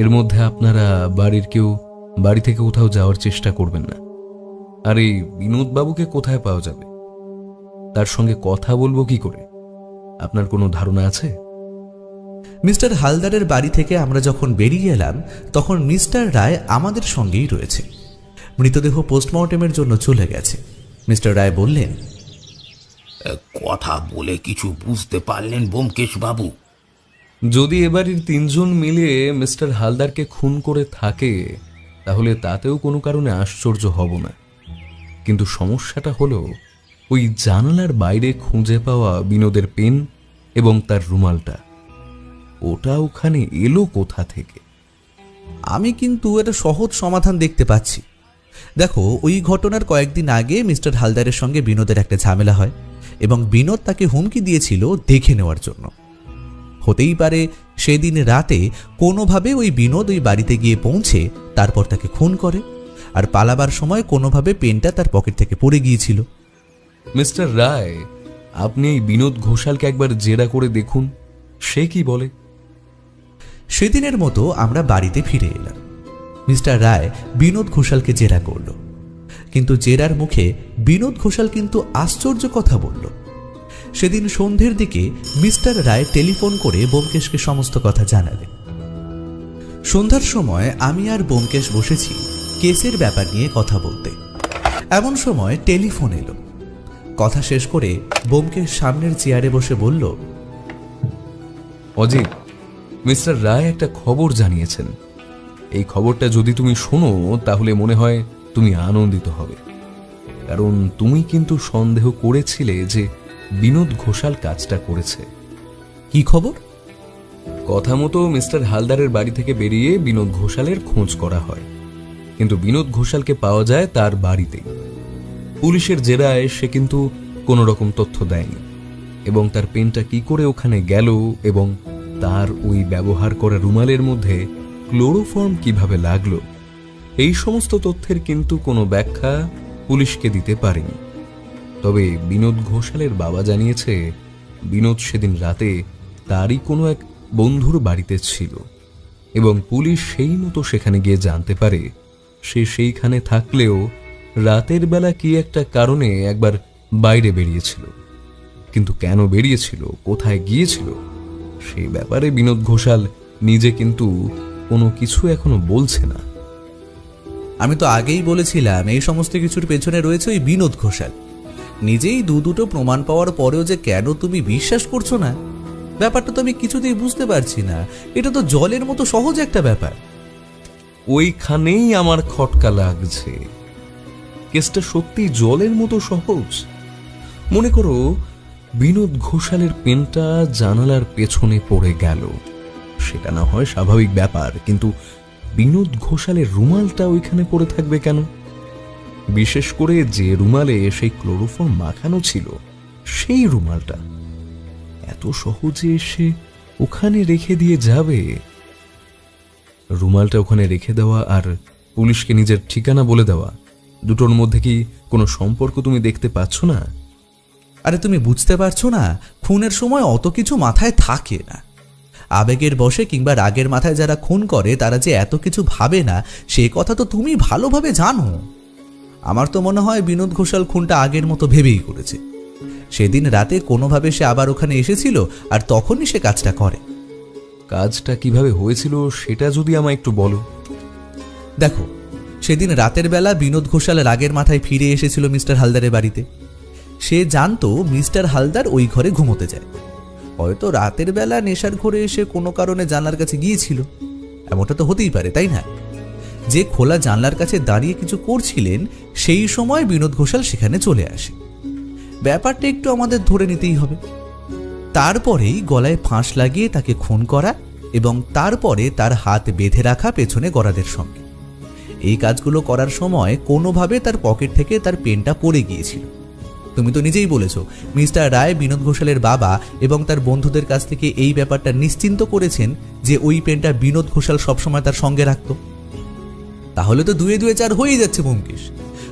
এর মধ্যে আপনারা বাড়ির কেউ বাড়ি থেকে কোথাও যাওয়ার চেষ্টা করবেন না। আর এই বিনোদবাবুকে কোথায় পাওয়া যাবে, তার সঙ্গে কথা বলবো কি করে, আপনার কোনো ধারণা আছে?
মিস্টার হালদারের বাড়ি থেকে আমরা যখন বেরিয়ে এলাম তখন মিস্টার রায় আমাদের সঙ্গেই রয়েছে। মৃতদেহ পোস্টমর্টেমের জন্য চলে গেছে। মিস্টার রায় বললেন,
কথা বলে কিছু বুঝতে পারলেন ব্যোমকেশ বাবু?
যদি এবারের তিনজন মিলে মিস্টার হালদারকে খুন করে থাকে তাহলে তাতেও কোনো কারণে আশ্চর্য হব না। কিন্তু সমস্যাটা হলো ওই জানালার বাইরে খুঁজে পাওয়া বিনোদের পেন এবং তার রুমালটা, ওটা ওখানে এলো কোথা থেকে?
আমি কিন্তু একটা সহজ সমাধান দেখতে পাচ্ছি। দেখো, ওই ঘটনার কয়েকদিন আগে মিস্টার হালদারের সঙ্গে বিনোদের একটা ঝামেলা হয় এবং বিনোদ তাকে হুমকি দিয়েছিল দেখে নেওয়ার জন্য। হতেই পারে সেদিন রাতে কোনোভাবে ওই বিনোদ ওই বাড়িতে গিয়ে পৌঁছে তারপর তাকে খুন করে, আর পালাবার সময় কোনোভাবে পেনটা তার পকেট থেকে পড়ে গিয়েছিল।
মিস্টার রায়, আপনি এই বিনোদ ঘোষালকে একবার জেরা করে দেখুন সে কি বলে।
সেদিনের মতো আমরা বাড়িতে ফিরে এলাম। মিস্টার রায় বিনোদ ঘোষালকে জেরা করল, কিন্তু জেরার মুখে বিনোদ ঘোষাল কিন্তু আশ্চর্য কথা বলল। সেদিন সন্ধ্যের দিকে মিস্টার রায় টেলিফোন করে ব্যোমকেশকে সমস্ত কথা জানালেন। সন্ধ্যার সময় আমি আর ব্যোমকেশ বসেছি কেসের ব্যাপার নিয়ে কথা বলতে। এমন সময় টেলিফোন এলো। কথা শেষ করে ব্যোমকেশ সামনের চেয়ারে বসে বলল,
অজিত, মিস্টার রায় একটা খবর জানিয়েছেন। এই খবরটা যদি তুমি শোনো তাহলে মনে হয় তুমি আনন্দিত হবে, কারণ তুমি কিন্তু সন্দেহ করেছিলে যে বিনোদ ঘোষাল কাজটা করেছে।
কি খবর?
কথা মতো মিস্টার হালদারের বাড়ি থেকে বেরিয়ে বিনোদ ঘোষালের খোঁজ করা হয়, কিন্তু বিনোদ ঘোষালকে পাওয়া যায় তার বাড়িতেই। পুলিশের জেরায় সে কিন্তু কোনো রকম তথ্য দেয়নি, এবং তার পেনটা কি করে ওখানে গেল এবং তার ওই ব্যবহার করা রুমালের মধ্যে ক্লোরোফর্ম কিভাবে লাগলো, এই সমস্ত তথ্যের কিন্তু কোনো ব্যাখ্যা পুলিশকে দিতে পারেনি। তবে বিনোদ ঘোষালের বাবা জানিয়েছে বিনোদ সেদিন রাতে তারই কোনো এক বন্ধুর বাড়িতে ছিল, এবং পুলিশ সেই মতো সেখানে গিয়ে জানতে পারে সে সেইখানে থাকলেও রাতের বেলা কি একটা কারণে একবার বাইরে বেরিয়েছিল। কিন্তু কেন বেরিয়েছিল, কোথায় গিয়েছিল, সেই ব্যাপারে বিনোদ ঘোষাল নিজে কিন্তু কোনো কিছু এখনো বলছে না।
আমি তো আগেই বলেছিলাম এই সমস্ত কিছুর পেছনে রয়েছে ওই বিনোদ ঘোষাল। নিজেই দুটো প্রমাণ পাওয়ার পরেও যে কেন তুমি বিশ্বাস করছো না, ব্যাপারটা তো আমি কিছুতেই বুঝতে পারছি না। এটা তো জলের মতো সহজ একটা ব্যাপার।
ওইখানেই আমার খটকা লাগছে। কেসটা সত্যি জলের মতো সহজ। মনে করো বিনোদ ঘোষালের পেনটা জানালার পেছনে পড়ে গেল, সেটা না হয় স্বাভাবিক ব্যাপার, কিন্তু বিনোদ ঘোষালের রুমালটা ওইখানে পড়ে থাকবে কেন? বিশেষ করে যে রুমালে সেই ক্লোরোফর্ম মাখানো ছিল সেই রুমালটা এত সহজে সে ওখানে রেখে দিয়ে যাবে? রুমালটা ওখানে রেখে দেওয়া আর পুলিশকে নিজের ঠিকানা বলে দেওয়া, দুটোর মধ্যে কি কোনো সম্পর্ক তুমি দেখতে পাচ্ছ না?
আরে তুমি বুঝতে পারছো না, খুনের সময় অত কিছু মাথায় থাকে না। আবেগের বশে কিংবা রাগের মাথায় যারা খুন করে তারা যে এত কিছু ভাবে না সে কথা তো তুমি ভালোভাবে জানো। আমার তো মনে হয় বিনোদ ঘোষাল খুনটা আগের মতো ভেবেই করেছে। সেদিন রাতে কোনোভাবে সে আবার ওখানে এসেছিল আর তখনই সে কাজটা করে।
কাজটা কিভাবে হয়েছিল সেটা যদি আমায় একটু বলো।
দেখো, সেদিন রাতের বেলা বিনোদ ঘোষাল রাগের মাথায় ফিরে এসেছিল মিস্টার হালদারের বাড়িতে। সে জানতো মিস্টার হালদার ওই ঘরে ঘুমোতে যায়। হয়তো রাতের বেলা নেশার ঘরে এসে কোনো কারণে জানলার কাছে গিয়েছিল, এমনটা তো হতেই পারে, তাই না? যে খোলা জানলার কাছে দাঁড়িয়ে কিছু করছিলেন সেই সময় বিনোদ ঘোষাল সেখানে চলে আসে। ব্যাপারটা একটু আমাদের ধরে নিতেই হবে। তারপরেই গলায় ফাঁস লাগিয়ে তাকে খুন করা এবং তারপরে তার হাত বেঁধে রাখা পেছনে গরাদের সঙ্গে। এই কাজগুলো করার সময় কোনোভাবে তার পকেট থেকে তার পেনটা পড়ে গিয়েছিল। তুমি তো নিজেই বলেছো মিস্টার রায় বিনোদ ঘোষালের বাবা এবং তার বন্ধুদের কাছ থেকে এই ব্যাপারটা নিশ্চিন্ত করেছেন যে ওই পেনটা বিনোদ ঘোষাল সবসময় তার সঙ্গে রাখত। তাহলে তো 2 2 4 হয়ে যাচ্ছে ব্যোমকেশ।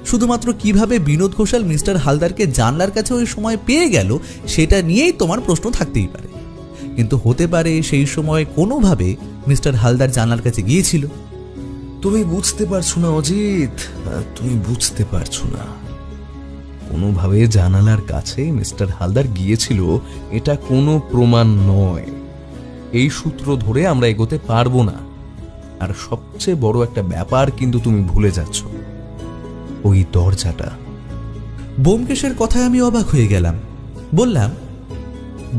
শুধুমাত্র কিভাবে বিনোদ ঘোষাল মিস্টার হালদারকে জানলার কাছে ওই সময় পেয়ে গেল সেটা নিয়েই তোমার প্রশ্ন থাকতেই পারে, কিন্তু হতে পারে সেই সময় কোনোভাবে মিস্টার হালদার জানলার কাছে গিয়েছিল।
তুমি বুঝতে পারছো না অজিত, তুমি বুঝতে পারছো না। কোনোভাবে জানালার কাছে মিস্টার হালদার গিয়েছিল এটা কোনো প্রমাণ নয়। এই সূত্র ধরে আমরা এগোতে পারবো না। আর সবচেয়ে বড় একটা ব্যাপার কিন্তু তুমি ভুলে যাচ্ছ, ওই দরজাটা।
ব্যোমকেশের কথায় আমি অবাক হয়ে গেলাম। বললাম,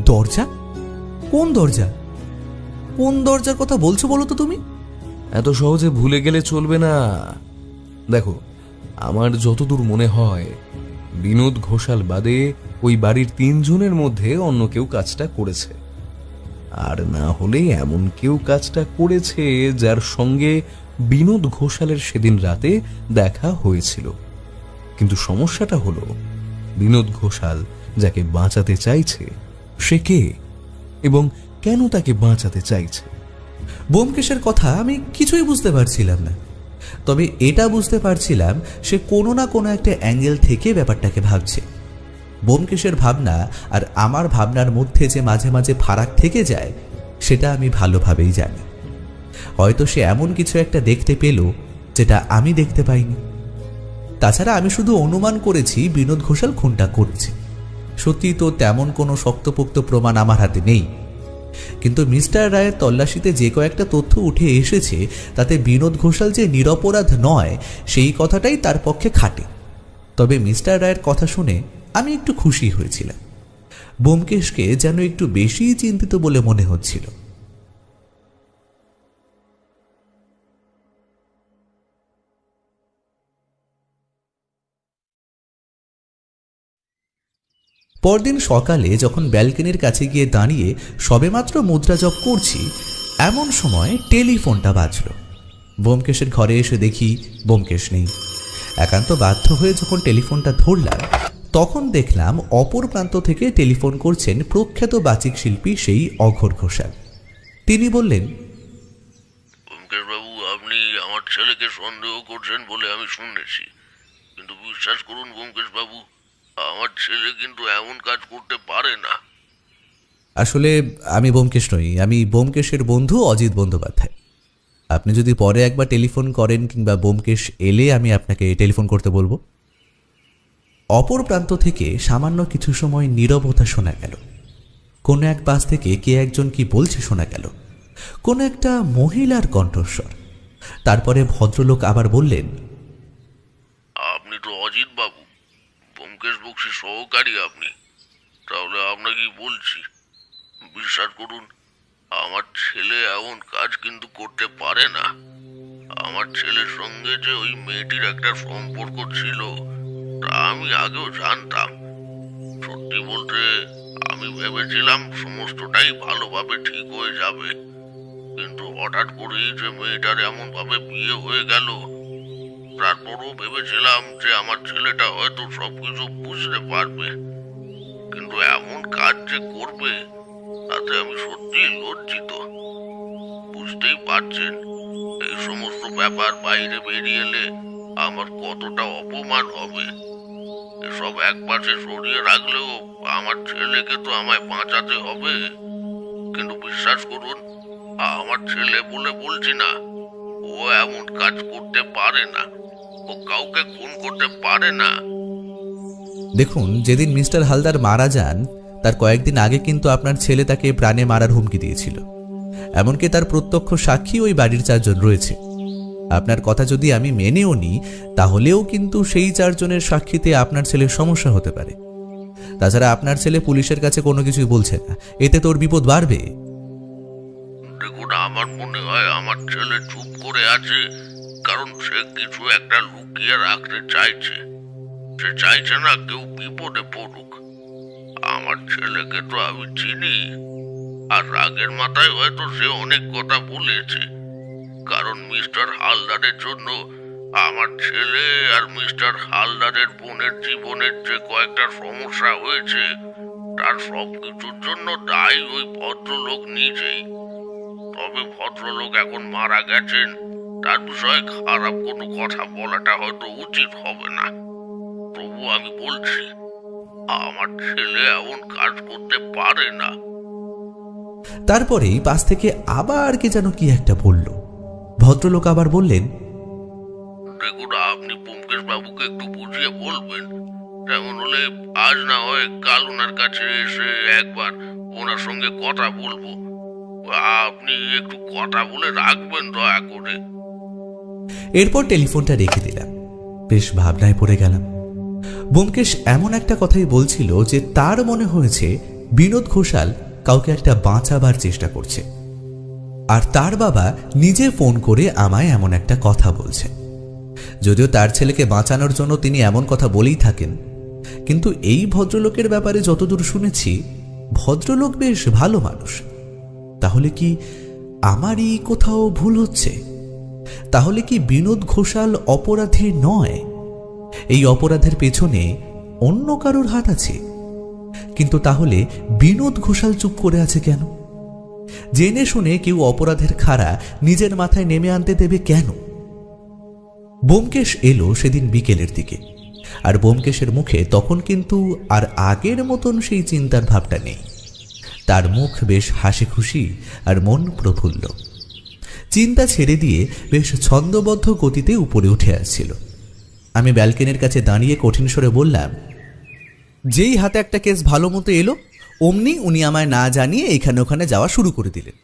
দরজা? কোন দরজা? কোন দরজার কথা বলছো বলো তো তুমি?
এত সহজে ভুলে গেলে চলবে না। দেখো, আমার যতদূর মনে হয় বিনোদ ঘোষাল বাদে ওই বাড়ির 3 জনের মধ্যে অন্য কেউ কাজটা করেছে। আর না হলে এমন কেউ কাজটা করেছে যার সঙ্গে বিনোদ ঘোষালের সেদিন রাতে দেখা হয়েছিল। কিন্তু সমস্যাটা হলো বিনোদ ঘোষাল যাকে বাঁচাতে চাইছে সে কে এবং কেন তাকে বাঁচাতে চাইছে।
ব্যোমকেশের কথা আমি কিছুই বুঝতে পারছিলাম না, তবে এটা বুঝতে পারছিলাম সে কোনো না কোনো একটা অ্যাঙ্গেল থেকে ব্যাপারটাকে ভাবছে। ব্যোমকেশের ভাবনা আর আমার ভাবনার মধ্যে যে মাঝে মাঝে ফারাক থেকে যায় সেটা আমি ভালোভাবেই জানি। হয়তো সে এমন কিছু একটা দেখতে পেল যেটা আমি দেখতে পাইনি। তাছাড়া আমি শুধু অনুমান করেছি বিনোদ ঘোষাল খুনটা করেছে। সত্যি তো তেমন কোনো শক্তপোক্ত প্রমাণ আমার হাতে নেই, কিন্তু মিস্টার রায়ের তল্লাশিতে যে কয়েকটা তথ্য উঠে এসেছে তাতে বিনোদ ঘোষাল যে নিরপরাধ নয় সেই কথাটাই তার পক্ষে খাটে। তবে মিস্টার রায়ের কথা শুনে আমি একটু খুশি হয়েছিলাম। ব্যোমকেশকে যেন একটু বেশি চিন্তিত বলে মনে হচ্ছিল। পরদিন সকালে যখন ব্যালকনির কাছে গিয়ে দাঁড়িয়ে সবেমাত্র মুদ্রা জপ করছি এমন সময় টেলিফোনটা বাজল। ব্যোমকেশের ঘরে এসে দেখি ব্যোমকেশ নেই। একান্ত বাধ্য হয়ে যখন টেলিফোনটা ধরলাম তখন দেখলাম অপর প্রান্ত থেকে টেলিফোন করছেন প্রখ্যাত বাচিক শিল্পী সেই অঘোর ঘোষাল। তিনি বললেন,
ব্যোমকেশবাবু, আপনি আমার ছেলেকে সন্দেহ করছেন বলে আমি শুনেছি, কিন্তু বিশ্বাস করুন ব্যোমকেশবাবু, আমার ছেলে কিন্তু এমন কাজ করতে পারে না।
আসলে আমি ব্যোমকেশ নই, আমি ব্যোমকেশের বন্ধু অজিত বন্দ্যোপাধ্যায়। আপনি যদি পরে একবার টেলিফোন করেন কিংবা ব্যোমকেশ এলে আমি আপনাকে টেলিফোন করতে বলবো। অপর প্রান্ত থেকে সামান্য কিছু সময় নীরবতা শোনা গেল। কোনো এক পাশ থেকে কে একজন কি বলছে শোনা গেল, কোনো একটা মহিলার কণ্ঠস্বর। তারপরে ভদ্রলোক আবার বললেন,
আপনি তো অজিত বাবু, ব্যোমকেশ বক্সির সহকারী আপনি। তাহলে আপনাকেই বলছি, বিশ্বাস করুন, আমার ছেলে এমন কাজ কিন্তু করতে পারে না। আমার ছেলের সঙ্গে যে ওই মেয়েটির একটা সম্পর্ক ছিল তা আমি আগেও জানতাম। সত্যি বলতে আমি ভেবেছিলাম সমস্তটাই ভালোভাবে ঠিক হয়ে যাবে, কিন্তু হঠাৎ করেই যে মেয়েটার এমন ভাবে বিয়ে হয়ে গেল, তারপরও ভেবেছিলাম যে আমার ছেলেটা হয়তো সবকিছু বুঝতে পারবে, কিন্তু এমন কাজ যে করবে তাতে আমি সত্যিই লজ্জিত। বুঝতেই পারছেন এই সমস্ত ব্যাপার বাইরে বেরিয়ে এলে আমার কতটা অপমান হবে। এসব একপাশে সরিয়ে রাখলেও আমার ছেলেকে তো আমায় বাঁচাতে হবে। কিন্তু বিশ্বাস করুন, আমার ছেলে বলে বলছি না, ও এমন কাজ করতে পারে না, ও কাউকে খুন করতে পারে না।
দেখুন, যেদিন মিস্টার হালদার মারা যান তার কয়েকদিন আগে কিন্তু আপনার ছেলে তাকে প্রাণে মারার হুমকি দিয়েছিল। এমনকি তার প্রত্যক্ষ সাক্ষী ওই বাড়ির 4 জন রয়েছে। আপনার কথা যদি আমি মেনেও নিই, তাহলেও কিন্তু সেই 4 জনের সাক্ষীতে আপনার ছেলের সমস্যা হতে পারে। তাছাড়া আপনার ছেলে পুলিশের কাছে কোনো কিছুই বলছে না, এতে তোর বিপদ বাড়বে।
দেখুন, আমার মনে হয় আমার ছেলে চুপ করে আছে কারণ সে কিছু একটা লুকিয়ে রাখতে চাইছে। সে চাইছে না কেউ বিপদে পড়ুক। আমার ছেলেকে তো আমি চিনি, আর রাগের মাথায় হয়তো সে অনেক কথা বলেছে। কারণ মিস্টার হালদারের জন্য আমার ছেলে আর মিস্টার হালদারের বোনের জীবনের যে কয়েকটা সমস্যা হয়েছে, তার সবকিছুর জন্য দায়ী ওই ভদ্রলোক নিজেই। তবে ভদ্রলোক এখন মারা গেছেন, তার বিষয়ে খারাপ কোনো কথা বলাটা হয়তো উচিত হবে না। তবু আমি বলছি, আমার ছেলে এমন কাজ করতে পারে না।
তারপরেই পাশ থেকে আবার কে যেন কি একটা বলল। ভদ্রলোক আবার বললেন,
দেখুন, আপনি ব্যোমকেশ বাবুকে একটু বুঝিয়ে বলবেন। তেমন হলে আজ না হয় কাল ওনার কাছে এসে একবার ওনার সঙ্গে কথা বলবো। আপনি একটু কথা বলে রাখবেন দয়া করে।
এরপর টেলিফোনটা রেখে দিলাম। বেশ ভাবনায় পড়ে গেলাম। ব্যোমকেশ এমন একটা কথাই বলছিল যে তার মনে হয়েছে বিনোদ ঘোষাল কাউকে একটা বাঁচাবার চেষ্টা করছে, আর তার বাবা নিজে ফোন করে আমায় এমন একটা কথা বলছে। যদিও তার ছেলেকে বাঁচানোর জন্য তিনি এমন কথা বলেই থাকেন, কিন্তু এই ভদ্রলোকের ব্যাপারে যতদূর শুনেছি, ভদ্রলোক বেশ ভালো মানুষ। তাহলে কি আমারই কোথাও ভুল হচ্ছে? তাহলে কি বিনোদ ঘোষাল অপরাধী নয়? এই অপরাধের পেছনে অন্য কারোর হাত আছে? কিন্তু তাহলে বিনোদ ঘোষাল চুপ করে আছে কেন? জেনে শুনে কেউ অপরাধের খাড়া নিজের মাথায় নেমে আনতে দেবে কেন? ব্যোমকেশ এলো সেদিন বিকেলের দিকে, আর ব্যোমকেশের মুখে তখন কিন্তু আর আগের মতন সেই চিন্তার ভাবটা নেই। তার মুখ বেশ হাসি খুশি আর মন প্রফুল্ল। চিন্তা ছেড়ে দিয়ে বেশ ছন্দবদ্ধ গতিতে উপরে উঠে আসছিল। আমি ব্যালকনির কাছে দাঁড়িয়ে কঠিন স্বরে বললাম, যেই হাতে একটা কেস ভালো মতো এলো, অমনি উনি আমায় না জানিয়ে এখানে ওখানে যাওয়া শুরু করে দিলেন।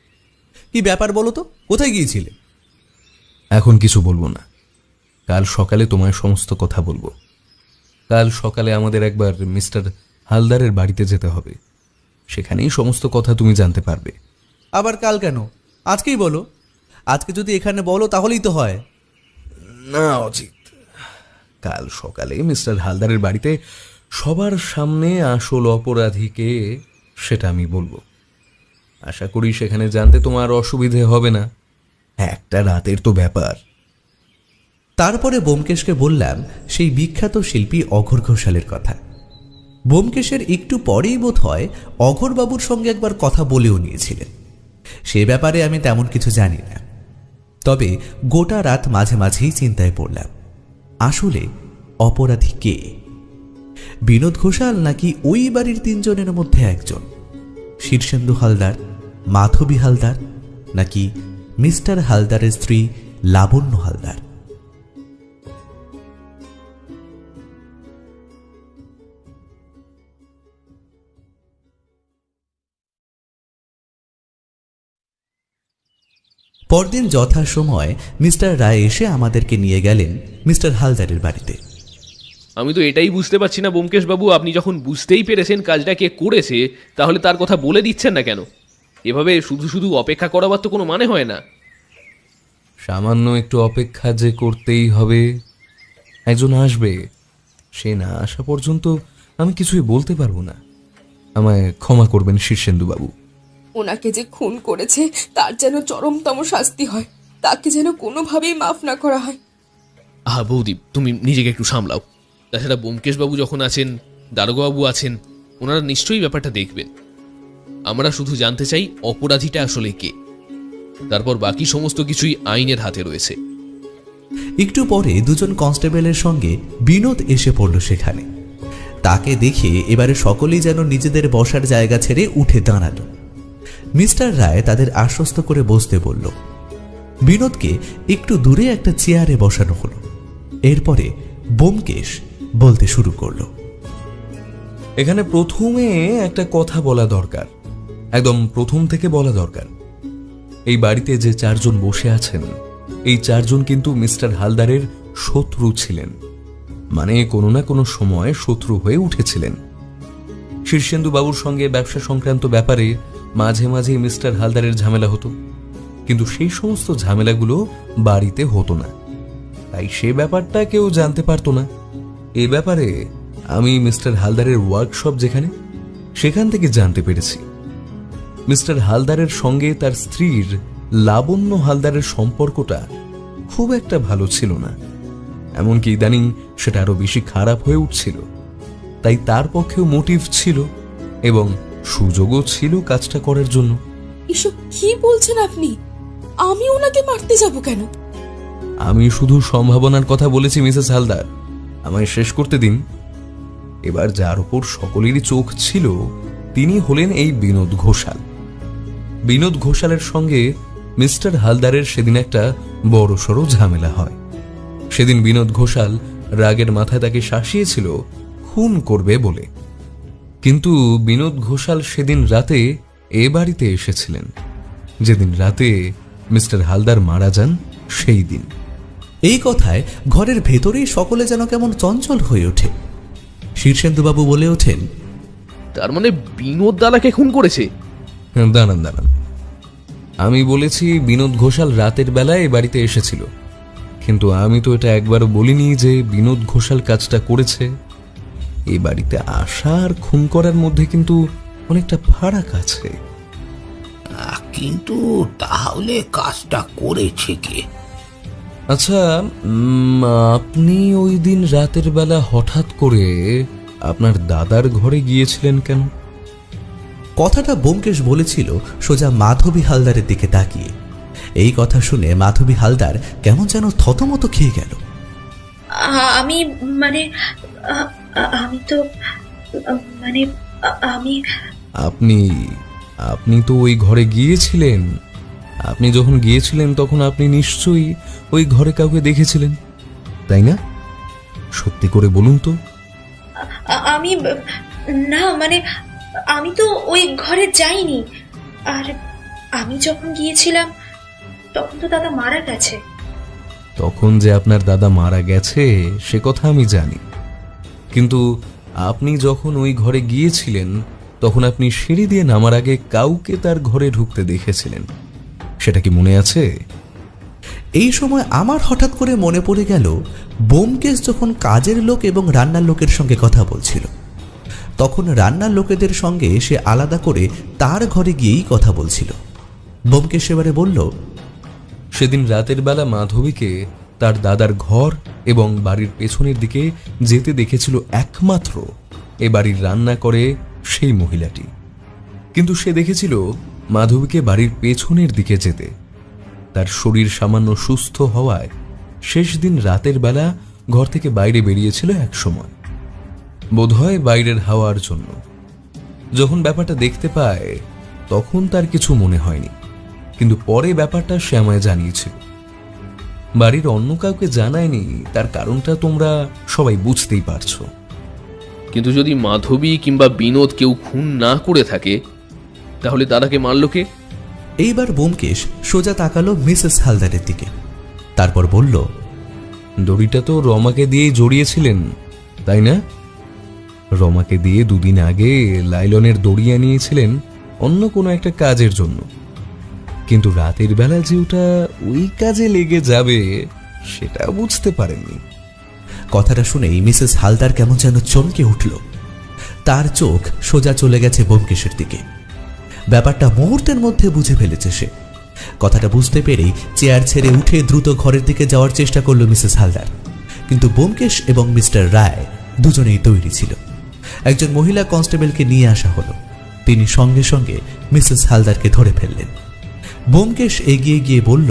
কি ব্যাপার বলো তো, কোথায় গিয়েছিলে?
এখন কিছু বলবো না, কাল সকালে তোমায় সমস্ত কথা বলবো। কাল সকালে আমাদের একবার মিস্টার হালদারের বাড়িতে যেতে হবে, সেখানেই সমস্ত কথা তুমি জানতে পারবে।
আবার কাল কেন? আজকেই বলো। আজকে যদি এখানে বলো তাহলেই তো হয়।
না অজিত, কাল সকালে মিস্টার হালদারের বাড়িতে সবার সামনে আসল অপরাধীকে সেটা আমি বলবো। আশা করি সেখানে জানতে তোমার অসুবিধে হবে না, একটা রাতের তো ব্যাপার।
তারপরে ব্যোমকেশকে বললাম সেই বিখ্যাত শিল্পী অঘোর ঘোষালের কথা। ব্যোমকেশের একটু পরেই বোধ হয় অঘোরবাবুর সঙ্গে একবার কথা বলেও নিয়েছিলেন। সে ব্যাপারে আমি তেমন কিছু জানি না, তবে গোটা রাত মাঝে মাঝেই চিন্তায় পড়লাম, আসলে অপরাধী কে? বিনোদ ঘোষাল নাকি ওই বাড়ির 3 জনের মধ্যে একজন? শীর্ষেন্দু হালদার, মাধবী হালদার, নাকি মিস্টার হালদারের স্ত্রী লাবণ্য হালদার? পরদিন যথাসময় মিস্টার রায় এসে আমাদেরকে নিয়ে গেলেন মিস্টার হালদারের বাড়িতে।
আমি তো এটাই বুঝতে পারছি না ব্যোমকেশ বাবু, আপনি যখন বুঝতেই পেরেছেন কাজটা কে করেছে, তাহলে তার কথা বলে দিচ্ছেন না কেন? এভাবে শুধু শুধু অপেক্ষা করাবার তো কোনো মানে হয় না।
সামান্য একটু অপেক্ষা যে করতেই হবে। একজন আসবে, সে না আসা পর্যন্ত আমি কিছুই বলতে পারবো না। আমায় ক্ষমা করবেন শীর্ষেন্দু বাবু।
ওনাকে যে খুন করেছে তার যেন চরমতম শাস্তি হয়, তাকে যেন কোনোভাবেই মাফ না করা হয়।
আহা বৌদি, তুমি নিজেকে একটু সামলাও। তাছাড়া ব্যোমকেশ বাবু যখন আছেন, দারোগাবু আছেন, ওনারা নিশ্চয়ই ব্যাপারটা দেখবেন। আমরা শুধু জানতে চাই অপরাধীটা আসলে কে, তারপর বাকি সমস্ত কিছুই আইনের হাতে রয়েছে।
একটু পরে 2 জন কনস্টেবলের সঙ্গে বিনোদ এসে পড়ল সেখানে। তাকে দেখে এবারে সকলেই যেন নিজেদের বসার জায়গা ছেড়ে উঠে দাঁড়ালো। মিস্টার রায় তাদের আশ্বস্ত করে বসতে বলল। বিনোদকে একটু দূরে একটা চেয়ারে বসানো হলো। এরপরে ব্যোমকেশ বলতে শুরু করলো।
এখানে প্রথমে একটা কথা বলা দরকার, একদম প্রথম থেকে বলা দরকার। এই বাড়িতে যে 4 জন বসে আছেন, এই 4 জন কিন্তু মিস্টার হালদারের শত্রু ছিলেন, মানে কোনো না কোনো সময় শত্রু হয়ে উঠেছিলেন। শীর্ষেন্দু বাবুর সঙ্গে ব্যবসা সংক্রান্ত ব্যাপারে মাঝে মাঝে মিস্টার হালদারের ঝামেলা হতো, কিন্তু সেই সমস্ত ঝামেলাগুলো বাড়িতে হতো না, তাই সে ব্যাপারটা কেউ জানতে পারতো না। এ ব্যাপারে আমি মিস্টার হালদারের ওয়ার্কশপ যেখানে, সেখান থেকে জানতে পেরেছি মিস্টার হালদারের সঙ্গে তার স্ত্রীর লাবণ্য হালদারের সম্পর্কটা খুব একটা ভালো ছিল না, এমনকি ইদানিং সেটা আরো বেশি খারাপ হয়ে উঠছিল। তাই তার পক্ষেও মোটিভ ছিল এবং সুযোগও ছিল কাজটা করার জন্য।
এসব কি বলছেন আপনি? আমি ওনাকে মারতে যাব কেন?
আমি শুধু সম্ভাবনার কথা বলেছি মিসেস হালদার, আমায় শেষ করতে দিন। এবার যার উপর সকলেরই চোখ ছিল তিনি হলেন এই বিনোদ ঘোষাল। বিনোদ ঘোষালের সঙ্গে মিস্টার হালদারের সেদিন একটা বড়সড় ঝামেলা হয়। সেদিন বিনোদ ঘোষাল রাগের মাথায় তাকে শাসিয়েছিল খুন করবে বলে, কিন্তু বিনোদ ঘোষাল সেদিন রাতে এ বাড়িতে এসেছিলেন যেদিন রাতে মিস্টার হালদার মারা যান সেই দিন।
এই কথায় ঘরের ভেতরেই সকলে যেন কেমন চঞ্চল হয়ে ওঠে। শীর্ষেন্দুবাবু বলে ওঠেন,
তার মানে বিনোদ দাদাকে খুন করেছে?
দাঁড়ান দাঁড়ান, আমি বলেছি বিনোদ ঘোষাল রাতের বেলায় এ বাড়িতে এসেছিল, কিন্তু আমি তো এটা একবারও বলিনি যে বিনোদ ঘোষাল কাজটা করেছে। এই বাড়িতে আসা আর খুন করার মধ্যে কিন্তু অনেকটা ফারাক আছে।
কিন্তু তাহলে কাজটা করেছে কে?
আচ্ছা, আপনি ওই দিন রাতের বেলা হঠাৎ করে আপনার দাদার ঘরে গিয়েছিলেন কেন?
কথাটা ব্যোমকেশ বলেছিল সোজা মাধবী হালদারের দিকে তাকিয়ে। এই কথা শুনে মাধবী হালদার কেমন যেন থতমত খেয়ে গেল।
আমি মানে আমি তো মানে আমি
আপনি তো ওই ঘরে গিয়েছিলেন। আপনি যখন গিয়েছিলেন তখন আপনি নিশ্চয়ই ওই ঘরে কাউকে দেখেছিলেন, তাই না? সত্যি করে বলুন তো।
আমি না, মানে আমি তো ওই ঘরে যাইনি। আর আমি যখন গিয়েছিলাম তখন তো দাদা মারা গেছে।
তখন যে আপনার দাদা মারা গেছে সে কথা আমি জানি, কিন্তু আপনি যখন ওই ঘরে গিয়েছিলেন তখন আপনি সিঁড়ি দিয়ে নামার আগে কাউকে তার ঘরে ঢুকতে দেখেছিলেন, সেটা কি মনে আছে?
এই সময় আমার হঠাৎ করে মনে পড়ে গেল ব্যোমকেশ যখন কাজের লোক এবং রান্নার লোকের সঙ্গে কথা বলছিল, তখন রান্নার লোকেদের সঙ্গে সে আলাদা করে তার ঘরে গিয়েই কথা বলছিল। ব্যোমকেশ এবারে বলল,
সেদিন রাতের বেলা মাধবীকে তার দাদার ঘর এবং বাড়ির পেছনের দিকে যেতে দেখেছিল একমাত্র এ বাড়ির রান্না করে সেই মহিলাটি, কিন্তু সে দেখেছিল মাধবীকে বাড়ির পেছনের দিকে যেতে। তার শরীর সামান্য সুস্থ হওয়ায় শেষ দিন রাতের বেলা ঘর থেকে বাইরে বেরিয়েছিল এক সময়, বোধহয় বাইরের হাওয়ার জন্য। যখন ব্যাপারটা দেখতে পায় তখন তার কিছু মনে হয়নি, কিন্তু পরে ব্যাপারটা সে আমায় জানিয়েছিল। বাড়ির অন্য কাউকে জানায়নি, তার কারণটা তোমরা সবাই বুঝতেই পারছো।
কিন্তু যদি মাধবী কিংবা বিনোদ কেউ খুন না করে থাকে তাহলে তারাকে মারল কে?
এইবার ব্যোমকেশ সোজা তাকালো মিসেস হালদারের দিকে, তারপর বলল,
দড়িটা তো রমাকে দিয়েই জড়িয়েছিলেন, তাই না? রমাকে দিয়ে 2 দিন আগে লাইলনের দড়ি আনিয়েছিলেন অন্য কোনো একটা কাজের জন্য, কিন্তু রাতের বেলা যে ওটা ওই কাজে লেগে যাবে সেটা বুঝতে পারেননি।
কথাটা শুনেই মিসেস হালদার কেমন যেন চমকে উঠল। তার চোখ সোজা চলে গেছে ব্যোমকেশের দিকে। ব্যাপারটা মুহূর্তের মধ্যে বুঝে ফেলেছে সে। কথাটা বুঝতে পেরেই চেয়ার ছেড়ে উঠে দ্রুত ঘরের দিকে যাওয়ার চেষ্টা করল মিসেস হালদার, কিন্তু ব্যোমকেশ এবং মিস্টার রায় দুজনেই তৈরি ছিল। একজন মহিলা কনস্টেবলকে নিয়ে আসা হলো। তিনি সঙ্গে সঙ্গে মিসেস হালদারকে ধরে ফেললেন। ব্যোমকেশ এগিয়ে গিয়ে বলল,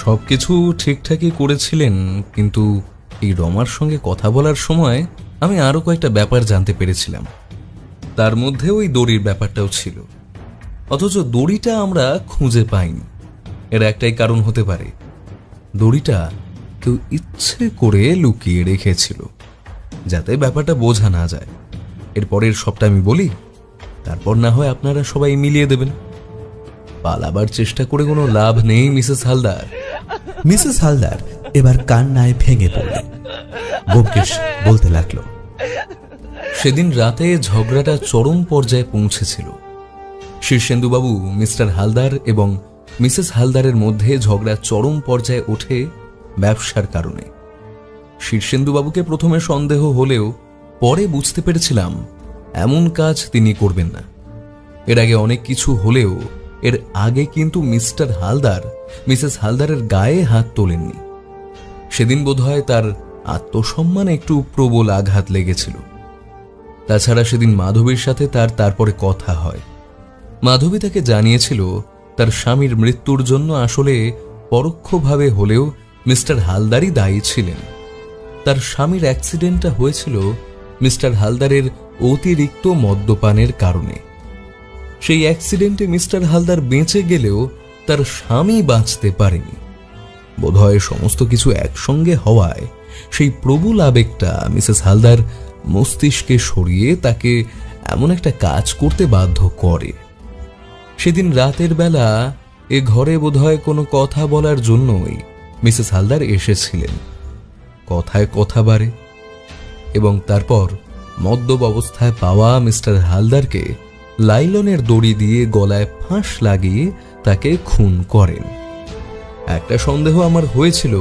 সবকিছু ঠিকঠাকই করেছিলেন, কিন্তু এই রমার সঙ্গে কথা বলার সময় আমি আরো কয়েকটা ব্যাপার জানতে পেরেছিলাম, তার মধ্যে ওই দড়ির ব্যাপারটাও ছিল। অথচ দড়িটা আমরা খুঁজে পাইনি। এর একটাই কারণ হতে পারে, দড়িটা কেউ ইচ্ছে করে লুকিয়ে রেখেছিল, যাতে ব্যাপারটা বোঝা না যায়। এরপরের সবটা আমি বলি, তারপর না হয় আপনারা সবাই মিলিয়ে দেবেন। পালাবার চেষ্টা করে কোনো লাভ নেই মিসেস হালদার।
মিসেস হালদার এবার কান্নায় ভেঙে পড়লেন। ব্যোমকেশ বলতে লাগলো,
সেদিন রাতে ঝগড়াটা চরম পর্যায়ে পৌঁছেছিল। শীর্ষেন্দুবাবু, মিস্টার হালদার এবং মিসেস হালদারের মধ্যে ঝগড়া চরম পর্যায়ে ওঠে ব্যবসার কারণে। শীর্ষেন্দুবাবুকে প্রথমে সন্দেহ হলেও পরে বুঝতে পেরেছিলাম এমন কাজ তিনি করবেন না। এর আগে অনেক কিছু হলেও এর আগে কিন্তু মিস্টার হালদার মিসেস হালদারের গায়ে হাত তোলেননি। সেদিন বোধহয় তার আত্মসম্মানে একটু প্রবল আঘাত লেগেছিল। তাছাড়া সেদিন মাধবীর সাথে তারপরে কথা হয়। মাধবী তাকে জানিয়েছিল তার স্বামীর মৃত্যুর জন্য আসলে পরোক্ষভাবে হলেও মিস্টার হালদারই দায়ী ছিলেন। তার স্বামীর অ্যাক্সিডেন্টটা হয়েছিল মিস্টার হালদারের অতিরিক্ত মদ্যপানের কারণে। সেই অ্যাক্সিডেন্টে মিস্টার হালদার বেঁচে গেলেও তার স্বামী বাঁচতে পারেনি। বোধহয় সমস্ত কিছু একসঙ্গে হওয়ায় সেই প্রবল আবেগটা মিসেস হালদার মস্তিষ্কে সরিয়ে তাকে এমন একটা কাজ করতে বাধ্য করে। সেদিন রাতের বেলা এ ঘরে বোধহয় কোনো কথা বলার জন্যই মিসেস হালদার এসেছিলেন। কথায় কথা বাড়ে এবং তারপর মদ্যপ অবস্থায় পাওয়া মিস্টার হালদারকে লাইলনের দড়ি দিয়ে গলায় ফাঁস লাগিয়ে তাকে খুন করেন। একটা সন্দেহ আমার হয়েছিল,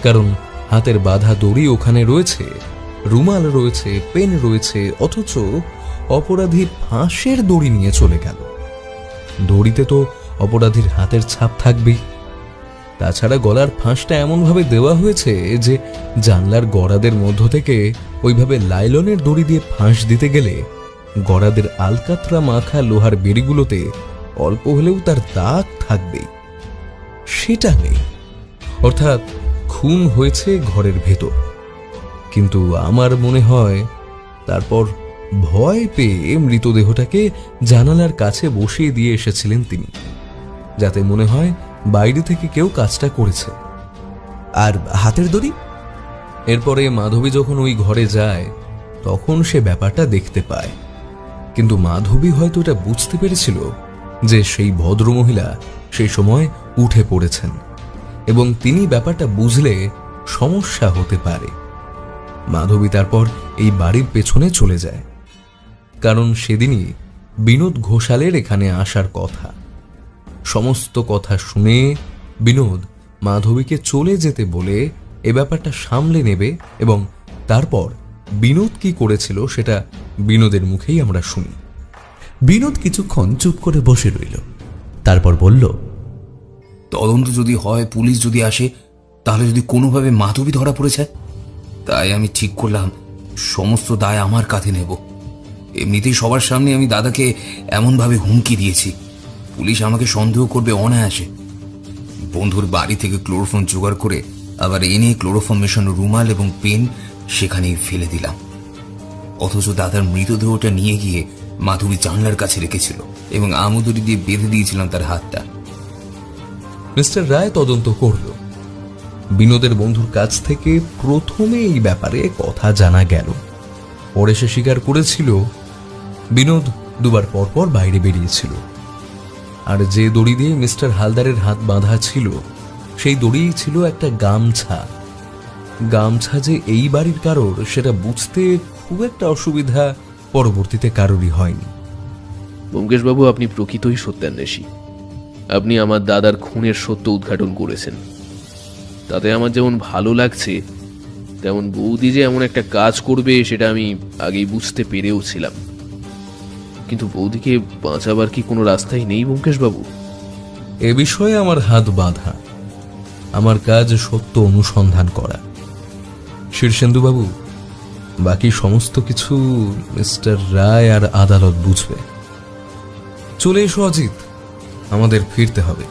কারণ হাতের বাঁধা দড়ি ওখানে রয়েছে, রুমাল রয়েছে, পেন রয়েছে, অথচ অপরাধী ফাঁসের দড়ি নিয়ে চলে গেল। দড়িতে তো অপরাধীর হাতের ছাপ থাকবেই। তাছাড়া গলার ফাঁসটা এমনভাবে দেওয়া হয়েছে যে জানলার গড়াদের মধ্য থেকে ওইভাবে লাইলনের দড়ি দিয়ে ফাঁস দিতে গেলে গড়াদের আলকাতরা মাখা লোহার বেড়িগুলোতে অল্প হলেও তার দাগ থাকবেই। সেটা নেই, অর্থাৎ খুন হয়েছে ঘরের ভেতর। কিন্তু আমার মনে হয় তারপর ভয় পেয়ে মৃতদেহটাকে জানালার কাছে বসিয়ে দিয়ে এসেছিলেন তিনি, যাতে মনে হয় বাইরে থেকে কেউ কাজটা করেছে।
আর হাতের দড়ি?
এরপরে মাধবী যখন ওই ঘরে যায় তখন সে ব্যাপারটা দেখতে পায়, কিন্তু মাধবী হয়তো এটা বুঝতে পেরেছিল যে সেই ভদ্রমহিলা সেই সময় উঠে পড়েছেন এবং তিনি ব্যাপারটা বুঝলে সমস্যা হতে পারে। মাধবী তারপর এই বাড়ির পেছনে চলে যায়, কারণ সেদিনই বিনোদ ঘোষালের এখানে আসার কথা। সমস্ত কথা শুনে বিনোদ মাধবীকে চলে যেতে বলে এ ব্যাপারটা সামলে নেবে এবং তারপর বিনোদ কি করেছিল সেটা বিনোদের মুখেই আমরা শুনি।
বিনোদ কিছুক্ষণ চুপ করে বসে রইল, তারপর বলল,
তদন্ত যদি হয়, পুলিশ যদি আসে, তাহলে যদি কোনোভাবে মাধবী ধরা পড়েছে, তাই আমি ঠিক করলাম সমস্ত দায় আমার কাঁধে নেব। এমনিতেই সবার সামনে আমি দাদাকে এমনভাবে হুমকি দিয়েছি, পুলিশ আমাকে সন্দেহ করবে অনায়াসে। বন্ধুর বাড়ি থেকে ক্লোরোফর্ম জোগাড় করে আবার এনে ক্লোরোফর্ম মেশানো রুমাল এবং পেন সেখানেই ফেলে দিলাম। অথচ দাদার মৃতদেহটা নিয়ে গিয়ে মাধবী জানলার কাছে রেখেছিল এবং আমদড়ি দিয়ে বেঁধে দিয়েছিলাম তার হাতটা।
মিস্টার রায় তদন্ত করল। বিনোদের বন্ধুর কাছ থেকে প্রথমে এই ব্যাপারে কথা জানা গেল। পরে সে স্বীকার করেছিল বিনোদ দুবার পরপর বাইরে বেরিয়েছিল, আর যে দড়ি দিয়ে মিস্টার হালদারের হাত বাঁধা ছিল সেই দড়ি ছিল একটা গামছা। গামছা যে এই বাড়ির কারোর সেটা বুঝতে খুব একটা অসুবিধা পরবর্তীতে কারোরই হয়নি।
ব্যোমকেশবাবু, আপনি প্রকৃতই সত্যান্বেষী। আপনি আমার দাদার খুনের সত্য উদ্ঘাটন করেছেন। তাতে আমার যেমন ভালো লাগছে, তেমন বৌদি যে এমন একটা কাজ করবে সেটা আমি আগেই বুঝতে পেরেও ছিলাম। কিন্তু বৌদিকে বাঁচাবার কি কোনো রাস্তাই নেই ব্যোমকেশবাবু?
এ বিষয়ে আমার হাত বাঁধা। আমার কাজ সত্য অনুসন্ধান করা। শীর্ষেন্দুবাবু, বাকি সমস্ত কিছু মিস্টার রায় আর আদালত বুঝবে। চলে এসো অজিত, আমাদের ফিরতে হবে।